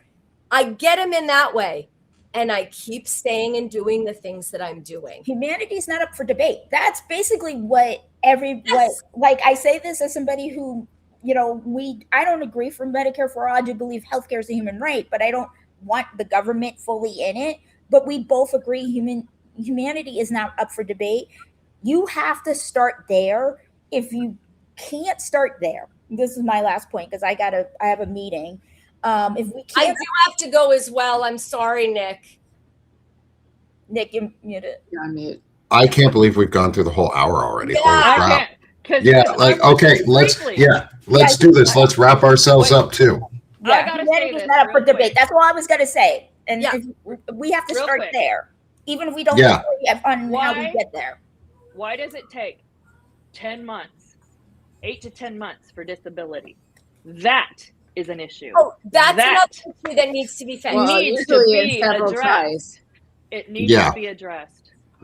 I get them in that way. And I keep staying and doing the things that I'm doing. Humanity is not up for debate. That's basically what like I say this as somebody who, I don't agree for Medicare for all. I do believe healthcare is a human right, but I don't want the government fully in it. But we both agree humanity is not up for debate. You have to start there. If you can't start there, this is my last point because I have a meeting. If we can't, I do have to go as well. I'm sorry, Nick. Nick, you're muted. You're on mute. I can't believe we've gone through the whole hour already. Yeah. Holy crap. Yeah, like, okay, let's do this. Let's wrap ourselves up too. Yeah, humanity is not up for debate. That's all I was going to say. And we have to start there, even if we don't agree on how we get there. Why does it take 10 months, 8 to 10 months for disability? That is an issue. Oh, that's another issue that needs to be fixed. Well, needs to be addressed. It needs to be addressed.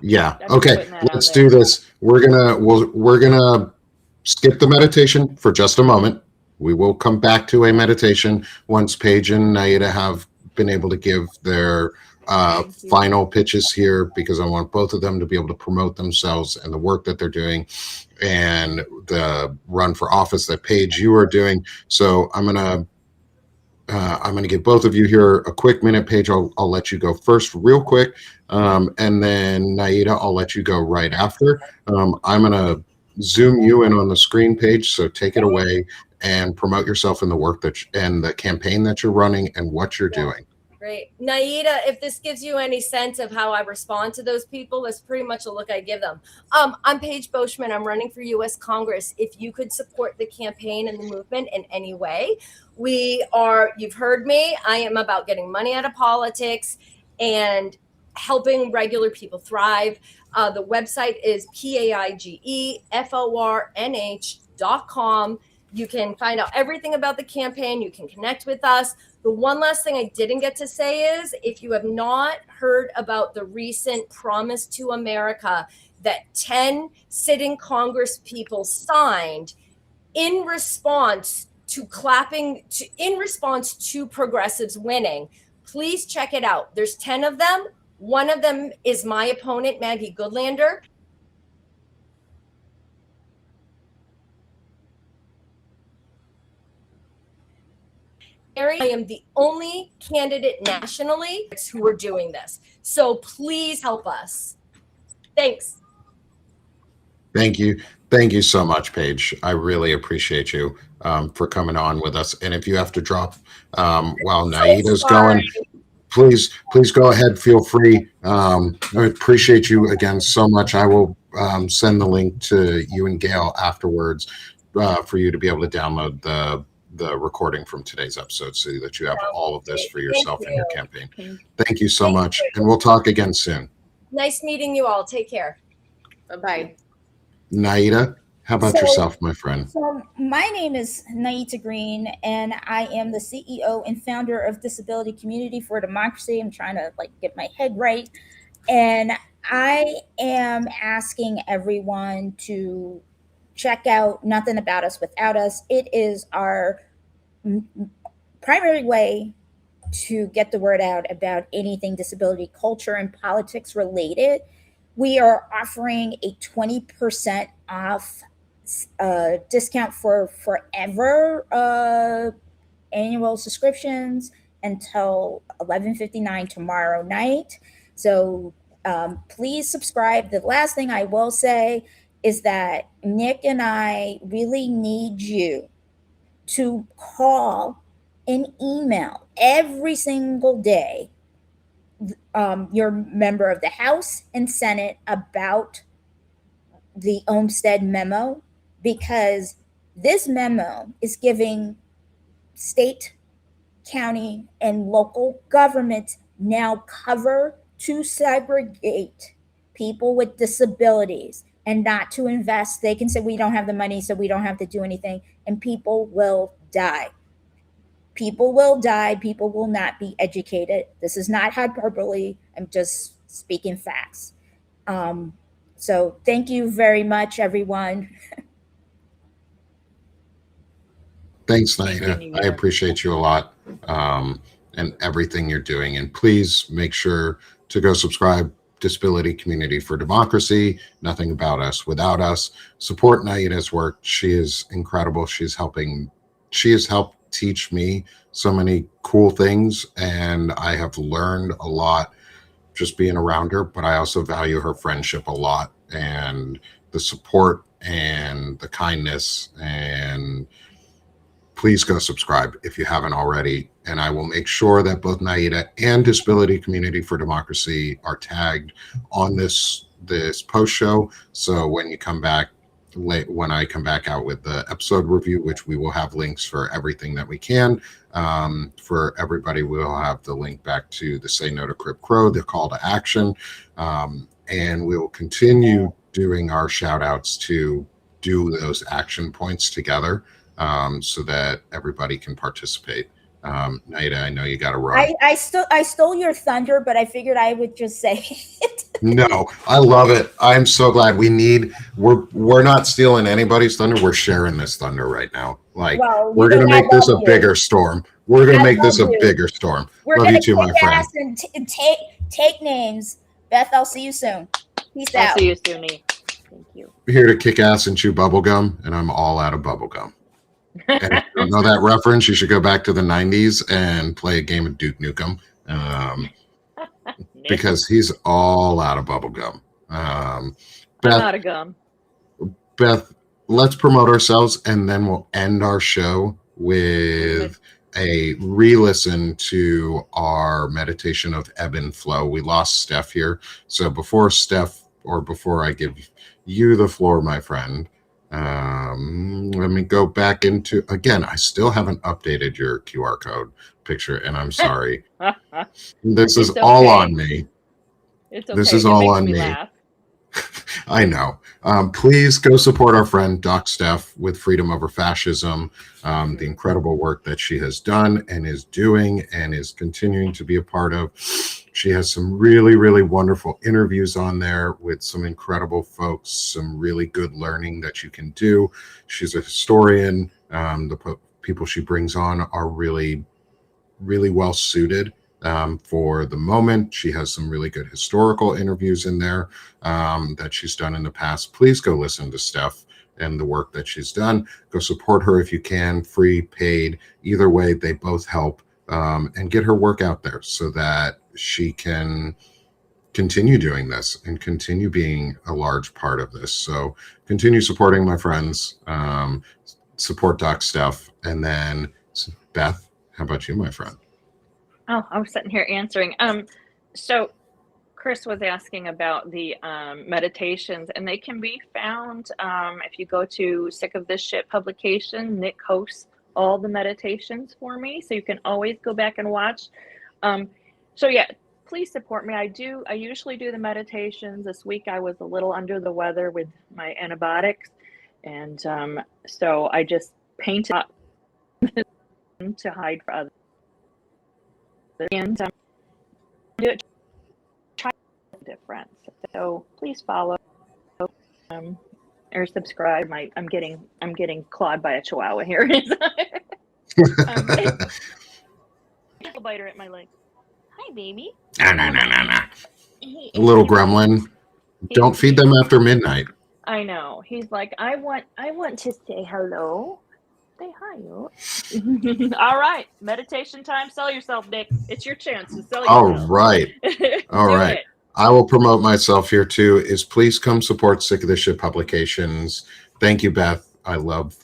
Yeah. Okay. Let's do this. We're gonna skip the meditation for just a moment. We will come back to a meditation once Paige and Nieta have been able to give their final pitches here, because I want both of them to be able to promote themselves and the work that they're doing and the run for office that Paige, you are doing. So I'm gonna give both of you here a quick minute. Paige, I'll let you go first real quick. And then Nieta, I'll let you go right after. I'm gonna zoom you in on the screen, Paige. So take it away and promote yourself in the work and the campaign that you're running and what you're doing. Great. Nieta, if this gives you any sense of how I respond to those people, that's pretty much the look I give them. I'm Paige Beauchemin. I'm running for U.S. Congress. If you could support the campaign and the movement in any way, you've heard me. I am about getting money out of politics and helping regular people thrive. The website is paigefornh.com. You can find out everything about the campaign. You can connect with us. The one last thing I didn't get to say is, if you have not heard about the recent Promise to America that 10 sitting Congress people signed in response to progressives winning, please check it out. There's 10 of them. One of them is my opponent, Maggie Goodlander. I am the only candidate nationally who are doing this. So please help us. Thanks. Thank you. Thank you so much, Paige. I really appreciate you for coming on with us. And if you have to drop while Nieta's going, please go ahead. Feel free. I appreciate you again so much. I will send the link to you and Gail afterwards for you to be able to download the recording from today's episode so that you have all of this for yourself and your campaign. Thank you so much. And we'll talk again soon. Nice meeting you all. Take care. Bye-bye. Nieta, how about yourself, my friend? So my name is Nieta Greene, and I am the CEO and founder of Disability Community for Democracy. I'm trying to get my head right. And I am asking everyone to check out Nothing About Us Without Us. It is our primary way to get the word out about anything disability, culture, and politics related. We are offering a 20% off discount for forever annual subscriptions until 11:59 tomorrow night. So please subscribe. The last thing I will say is that Nick and I really need you to call and email every single day your member of the House and Senate about the Olmstead memo, because this memo is giving state, county, and local governments now cover to segregate people with disabilities and not to invest. They can say, we don't have the money, so we don't have to do anything, and people will die. People will die. People will not be educated. This is not hyperbole. I'm just speaking facts. So thank you very much, everyone. Thanks, Nieta. I appreciate you a lot, and everything you're doing. And please make sure to go subscribe. Disability Community for Democracy. Nothing about us without us. Support Nieta's work. She is incredible. She has helped teach me so many cool things, and I have learned a lot just being around her. But I also value her friendship a lot, and the support and the kindness. And please go subscribe if you haven't already. And I will make sure that both Nieta and Disability Community for Democracy are tagged on this post show. So when you come back, when I come back out with the episode review, which we will have links for everything that we can, for everybody, we'll have the link back to the Say No to Crip Crow, the call to action. And we will continue doing our shout outs to do those action points together, so that everybody can participate. Nieta, I know you got to run. I stole your thunder, but I figured I would just say it. No, I love it. I'm so glad. We're not stealing anybody's thunder. We're sharing this thunder right now. Like, well, we're going to make this a bigger storm. We're going to make this a bigger storm. We're going to kick ass and take names. Beth, I'll see you soon. Peace out. I'll see you soon, Nate. Thank you. We're here to kick ass and chew bubble gum, and I'm all out of bubble gum. And if you don't know that reference, you should go back to the 90s and play a game of Duke Nukem, because he's all out of bubble gum. I'm out of gum. Beth, let's promote ourselves, and then we'll end our show with a re-listen to our meditation of ebb and flow. We lost Steph here. So before I give you the floor, my friend, let me go back into, again, I still haven't updated your QR code picture, and I'm sorry. This is all on me. It's okay. This is all on me. I know. Please go support our friend Doc Steph with Freedom Over Fascism, the incredible work that she has done and is doing and is continuing to be a part of. She has some really, really wonderful interviews on there with some incredible folks, some really good learning that you can do. She's a historian. The people she brings on are really, really well suited for the moment. She has some really good historical interviews in there that she's done in the past. Please go listen to Steph and the work that she's done. Go support her if you can, free, paid. Either way, they both help, and get her work out there so that she can continue doing this and continue being a large part of this. So continue supporting my friends, support Doc Steph. And then Beth, how about you, my friend? Oh, I was sitting here answering. So Chris was asking about the meditations, and they can be found if you go to Sick of This Shit publication. Nick hosts all the meditations for me, so you can always go back and watch. So yeah, please support me. I usually do the meditations. This week I was a little under the weather with my antibiotics, and so I just painted up to hide for others. And do it, try different. So please follow or subscribe. I'm getting clawed by a chihuahua here. A biter at my leg. Hi, baby. No. A little gremlin. Don't feed them after midnight. I know. He's like, I want to say hello. Say hi, yo. All right. Meditation time. Sell yourself, Nick. It's your chance to sell yourself. All right. All right. I will promote myself here too. Is please come support Sick of This Shit publications. Thank you, Beth. I love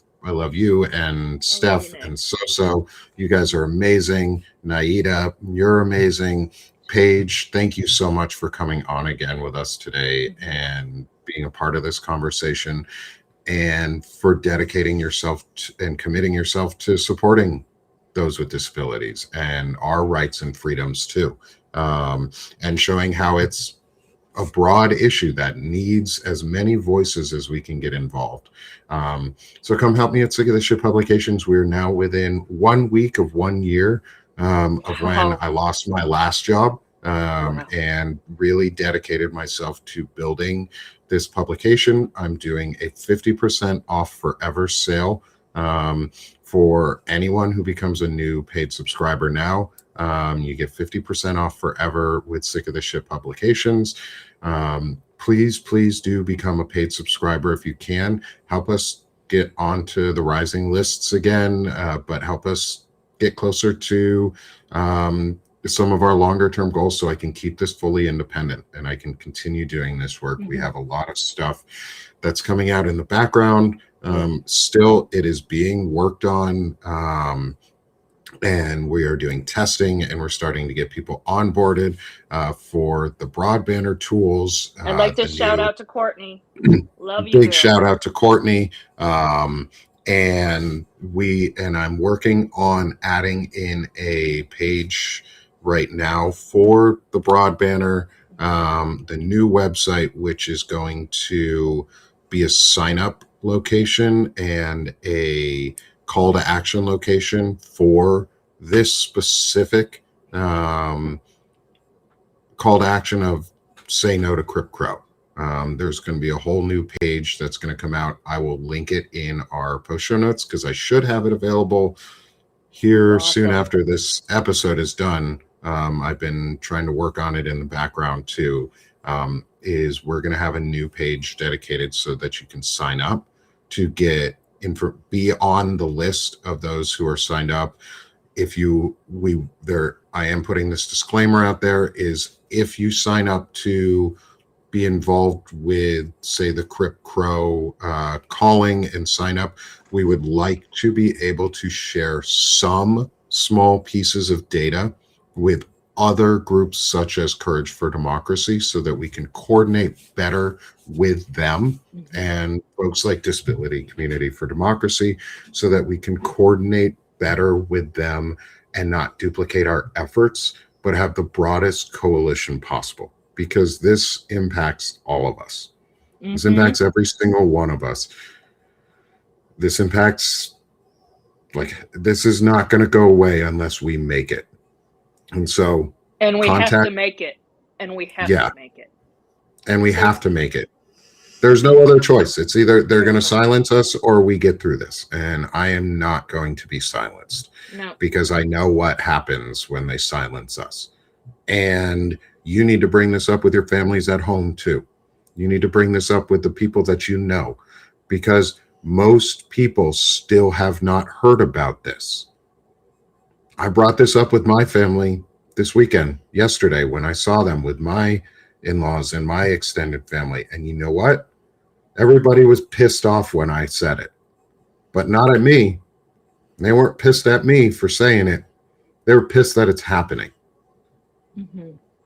you and Steph and So. You guys are amazing. Nieta, you're amazing. Paige, thank you so much for coming on again with us today and being a part of this conversation, and for dedicating yourself and committing yourself to supporting those with disabilities and our rights and freedoms too, and showing how it's a broad issue that needs as many voices as we can get involved. So come help me at Sick of This Shit Publications. We're now within 1 week of 1 year of when I lost my last job, and really dedicated myself to building this publication. I'm doing a 50% off forever sale for anyone who becomes a new paid subscriber now. You get 50% off forever with Sick of This Shit Publications. Please do become a paid subscriber if you can. Help us get onto the rising lists again, but help us get closer to some of our longer term goals so I can keep this fully independent and I can continue doing this work. We have a lot of stuff that's coming out in the background. Still, it is being worked on. And we are doing testing, and we're starting to get people onboarded for the broadbander tools. I'd like to shout out to Courtney. Love you. Big shout out to Courtney. And I'm working on adding in a page right now for the broadbander, the new website, which is going to be a sign up location and a call to action location for this specific call to action of say no to Crip Crow. There's going to be a whole new page that's going to come out. I will link it in our post show notes because I should have it available here soon after this episode is done. I've been trying to work on it in the background too. Is we're going to have a new page dedicated so that you can sign up to be on the list of those who are signed up. I am putting this disclaimer out there, is if you sign up to be involved with, say, the Crip Crow calling and sign up, we would like to be able to share some small pieces of data with other groups such as Courage for Democracy so that we can coordinate better with them and folks like Disability Community for Democracy so that we can coordinate better with them and not duplicate our efforts, but have the broadest coalition possible, because this impacts all of us. This impacts every single one of us. This impacts, this is not going to go away unless we make it. And so, and we have to make it. And we have to make it. And we have to make it. There's no other choice. It's either they're going to silence us or we get through this. And I am not going to be silenced because I know what happens when they silence us. And you need to bring this up with your families at home too. You need to bring this up with the people that you know, because most people still have not heard about this. I brought this up with my family this weekend, yesterday, when I saw them with my in-laws and my extended family. And you know what? Everybody was pissed off when I said it, but not at me. They weren't pissed at me for saying it. They were pissed that it's happening.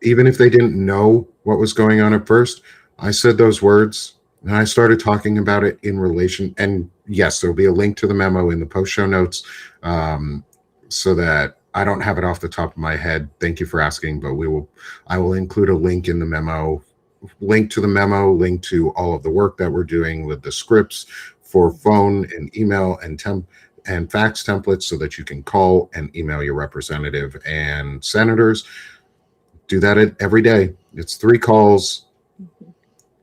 Even if they didn't know what was going on at first, I said those words and I started talking about it in relation. And yes, there'll be a link to the memo in the post show notes, so that I don't have it off the top of my head. Thank you for asking, but I will include a link in the memo, link to all of the work that we're doing with the scripts for phone and email and fax templates so that you can call and email your representative and senators. Do that every day. It's 3 calls.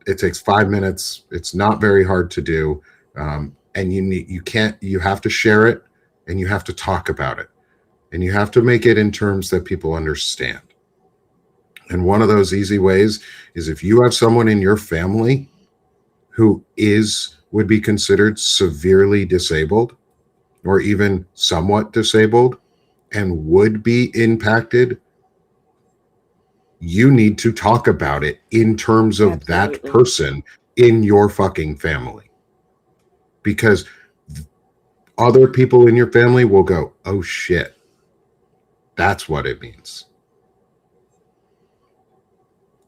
It takes 5 minutes. It's not very hard to do. And you have to share it and you have to talk about it. And you have to make it in terms that people understand. And one of those easy ways is if you have someone in your family who would be considered severely disabled or even somewhat disabled and would be impacted, you need to talk about it in terms of that person in your fucking family. Because other people in your family will go, oh shit. That's what it means.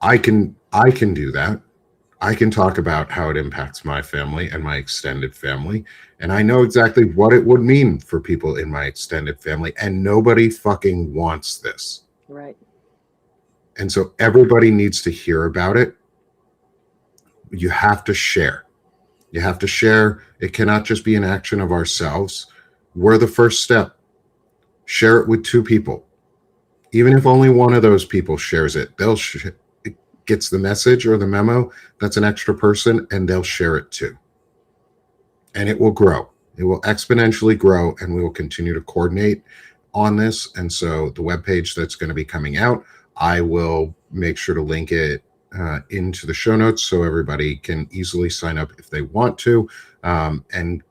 I can do that. I can talk about how it impacts my family and my extended family. And I know exactly what it would mean for people in my extended family. And nobody fucking wants this. Right. And so everybody needs to hear about it. You have to share. You have to share. It cannot just be an action of ourselves. We're the first step. Share it with 2 people. Even if only one of those people shares it, it gets the message or the memo. That's an extra person, and they'll share it too. And it will grow. It will exponentially grow, and we will continue to coordinate on this. And so the webpage that's going to be coming out, I will make sure to link it into the show notes so everybody can easily sign up if they want to. And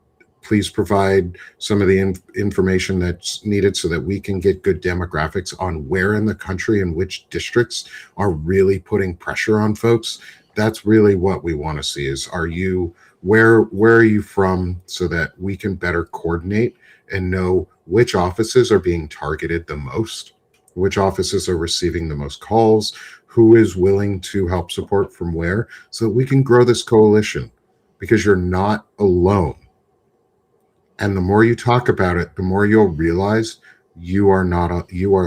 please provide some of the information that's needed so that we can get good demographics on where in the country and which districts are really putting pressure on folks. That's really what we want to see is, where are you from, so that we can better coordinate and know which offices are being targeted the most, which offices are receiving the most calls, who is willing to help support from where, so that we can grow this coalition, because you're not alone. And the more you talk about it, the more you'll realize you are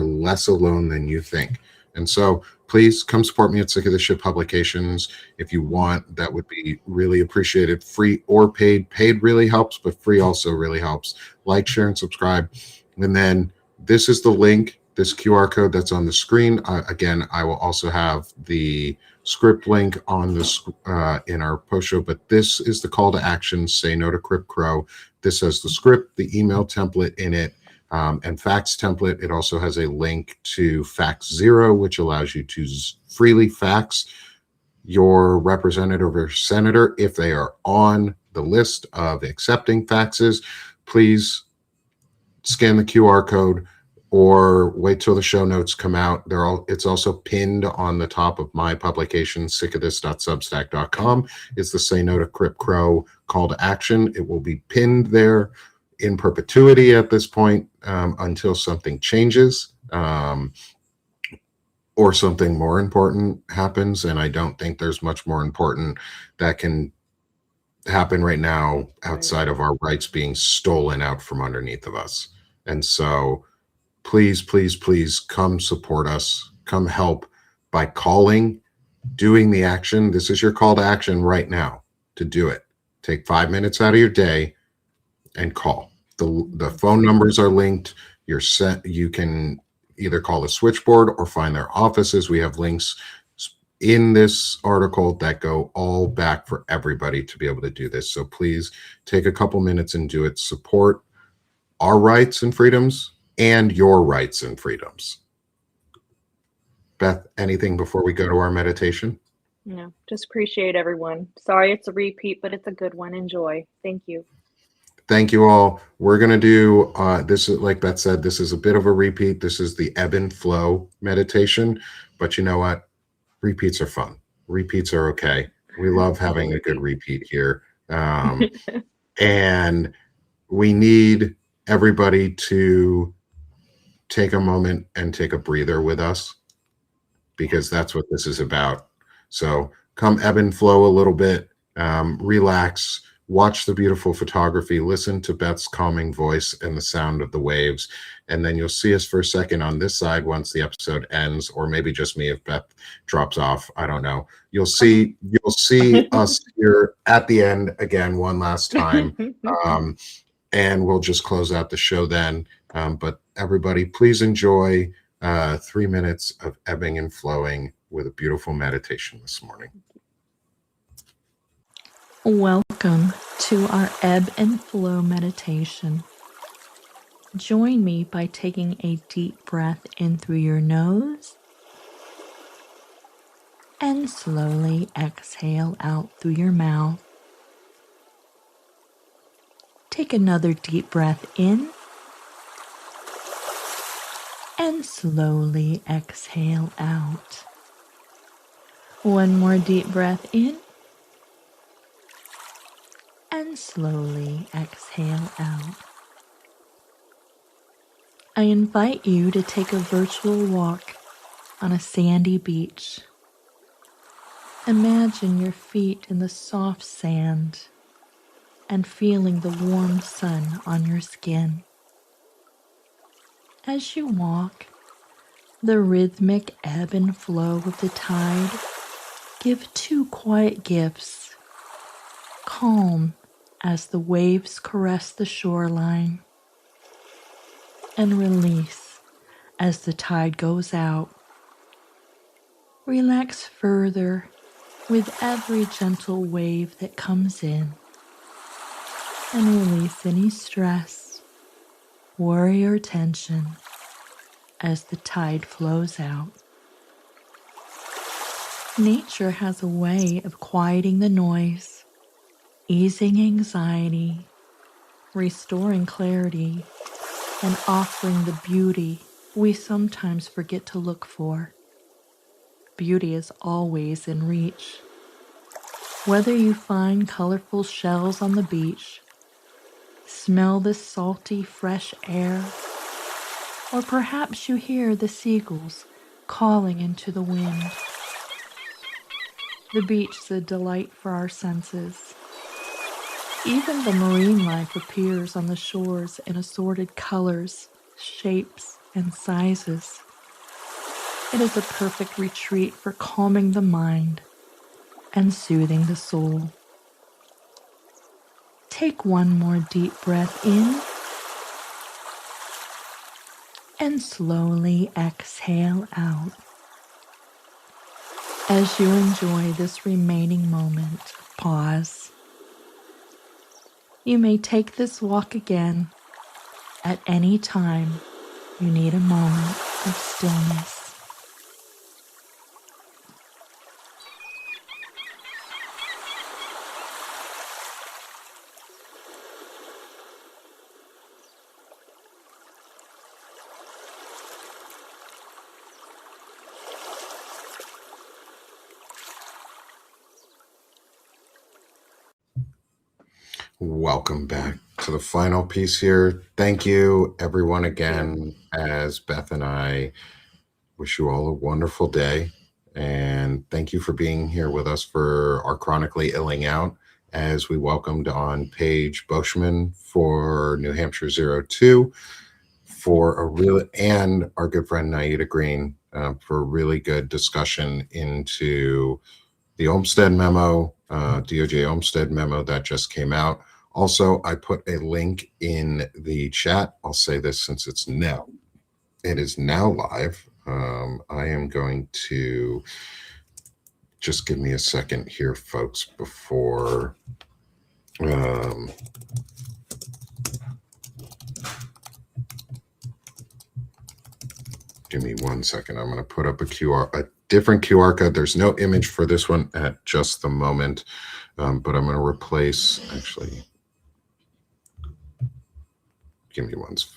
less alone than you think. And so please come support me at Sick of This Shit Publications. If you want, that would be really appreciated. Free or paid. Paid really helps, but free also really helps. Like, share, and subscribe. And then this is the link, this QR code that's on the screen. Again, I will also have the script link on this in our post show, but this is the call to action. Say no to Crip Crow. This has the script, the email template in it, and fax template. It also has a link to Fax Zero, which allows you to freely fax your representative or senator if they are on the list of accepting faxes. Please scan the QR code or wait till the show notes come out. It's also pinned on the top of my publication, sickofthis.substack.com. It's the Say No to Crip Crow call to action. It will be pinned there in perpetuity at this point until something changes or something more important happens. And I don't think there's much more important that can happen right now outside of our rights being stolen out from underneath of us. And so please, please, please come support us. Come help by calling, doing the action. This is your call to action right now to do it. Take 5 minutes out of your day and call. The phone numbers are linked. You can either call the switchboard or find their offices. We have links in this article that go all back for everybody to be able to do this. So please take a couple minutes and do it. Support our rights and freedoms and your rights and freedoms. Beth, anything before we go to our meditation? No, just appreciate everyone. Sorry it's a repeat, but it's a good one. Enjoy. Thank you. Thank you all. We're going to do this, like Beth said, this is a bit of a repeat. This is the ebb and flow meditation, but you know what? Repeats are fun. Repeats are okay. We love having a good repeat here. And we need everybody to take a moment and take a breather with us, because that's what this is about. So come ebb and flow a little bit, relax, watch the beautiful photography, listen to Beth's calming voice and the sound of the waves. And then you'll see us for a second on this side once the episode ends, or maybe just me if Beth drops off. I don't know. You'll see us here at the end again one last time. And we'll just close out the show then. But everybody, please enjoy 3 minutes of ebbing and flowing with a beautiful meditation this morning. Welcome to our ebb and flow meditation. Join me by taking a deep breath in through your nose and slowly exhale out through your mouth. Take another deep breath in and slowly exhale out. One more deep breath in and slowly exhale out. I invite you to take a virtual walk on a sandy beach Imagine your feet in the soft sand and feeling the warm sun on your skin. As you walk, the rhythmic ebb and flow of the tide give two quiet gifts: calm as the waves caress the shoreline, and release as the tide goes out. Relax further with every gentle wave that comes in, and release any stress, worry, or tension as the tide flows out. Nature has a way of quieting the noise, easing anxiety, restoring clarity, and offering the beauty we sometimes forget to look for. Beauty is always in reach. Whether you find colorful shells on the beach, smell the salty, fresh air, or perhaps you hear the seagulls calling into the wind. The beach is a delight for our senses. Even the marine life appears on the shores in assorted colors, shapes, and sizes. It is a perfect retreat for calming the mind and soothing the soul. Take one more deep breath in and slowly exhale out. As you enjoy this remaining moment of pause, you may take this walk again at any time you need a moment of stillness. Welcome back to the final piece here. Thank you, everyone, again, as Beth and I wish you all a wonderful day. And thank you for being here with us for our Chronically Illing Out, as we welcomed on Paige Beauchemin for New Hampshire 02 for a real, and our good friend Nieta Greene for a really good discussion into the Olmstead memo, DOJ Olmstead memo that just came out. Also, I put a link in the chat. I'll say this since it is now live. I am going to just give me a second here, folks, before give me 1 second. I'm going to put up a different QR code. There's no image for this one at just the moment, but I'm going to replace, actually, give me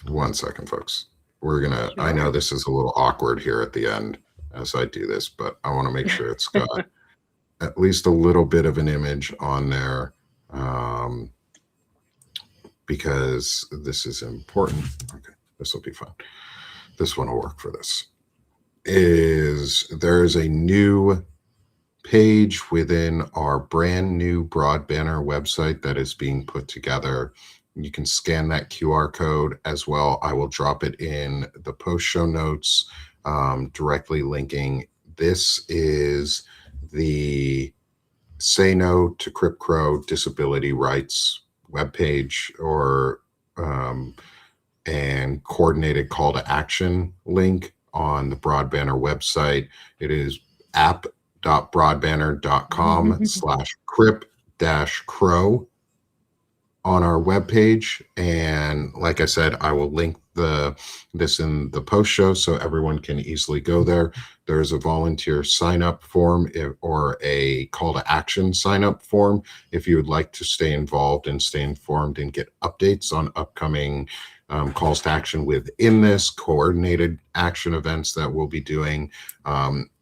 one second, folks. We're going to, I know this is a little awkward here at the end as I do this, but I want to make sure it's got at least a little bit of an image on there, because this is important. Okay, this will be fun. This one will work for this. There's a new page within our brand new broad banner website that is being put together. You can scan that QR code as well. I will drop it in the post show notes, directly linking. This is the Say No to Crip Crow Disability Rights webpage, or and coordinated call to action link on the Broad Banner website. It is app.broadbanner.com/crip-crow on our webpage. And like I said, I will link this in the post show so everyone can easily go there. There's a volunteer sign up form or a call to action sign up form if you would like to stay involved and stay informed and get updates on upcoming calls to action within this coordinated action events that we'll be doing.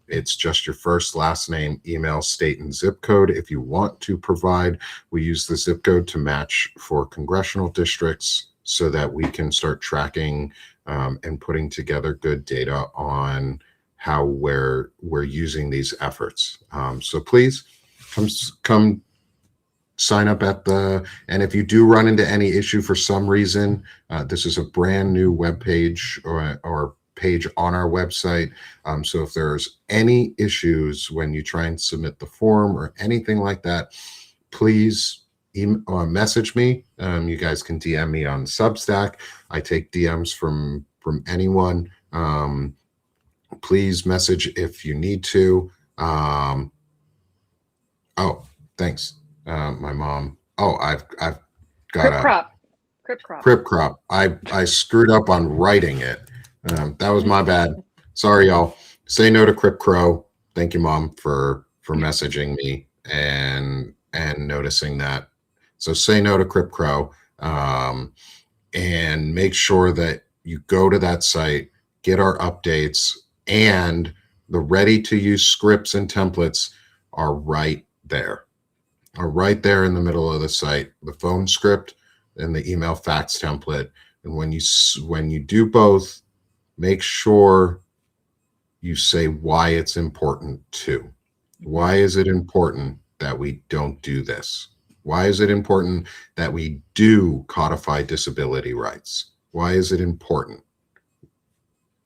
It's just your first, last name, email, state, and zip code. If you want to provide, we use the zip code to match for congressional districts so that we can start tracking and putting together good data on how we're using these efforts. So please come sign up at and if you do run into any issue for some reason, this is a brand new web page or page on our website. So if there's any issues when you try and submit the form or anything like that, please message me. You guys can DM me on Substack. I take DMs from anyone. Please message if you need to. Oh, thanks. My mom. Oh, I've got Crip Crop. I screwed up on writing it. That was my bad. Sorry, y'all. Say no to Crip Crow. Thank you, Mom, for messaging me and noticing that. So say no to Crip Crow, and make sure that you go to that site, get our updates, and the ready-to-use scripts and templates are right there. Are right there in the middle of the site. The phone script and the email fax template. And when you do both, make sure you say why it's important too. Why is it important that we don't do this? Why is it important that we do codify disability rights? Why is it important?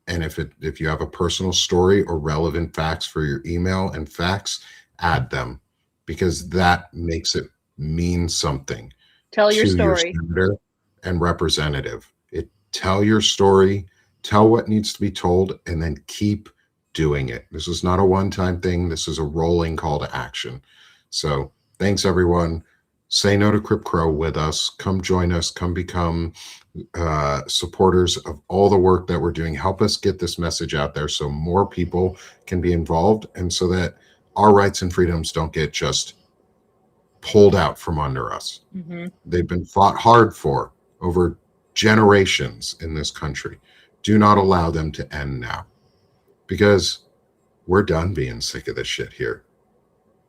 And if you have a personal story or relevant facts for your email and fax, add them, because that makes it mean something. Tell your story. Your senator and representative. Tell your story, tell what needs to be told, and then keep doing it. This is not a one-time thing. This is a rolling call to action. So thanks, everyone. Say no to Crip Crow with us. Come join us. Come become supporters of all the work that we're doing. Help us get this message out there so more people can be involved, and so that our rights and freedoms don't get just pulled out from under us. Mm-hmm. They've been fought hard for over generations in this country. Do not allow them to end now, because we're done being sick of this shit here.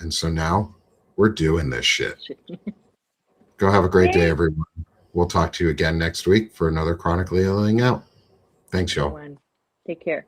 And so now we're doing this shit. Go have a great day, everyone. We'll talk to you again next week for another Chronically Illing Out. Thanks, y'all. Take care.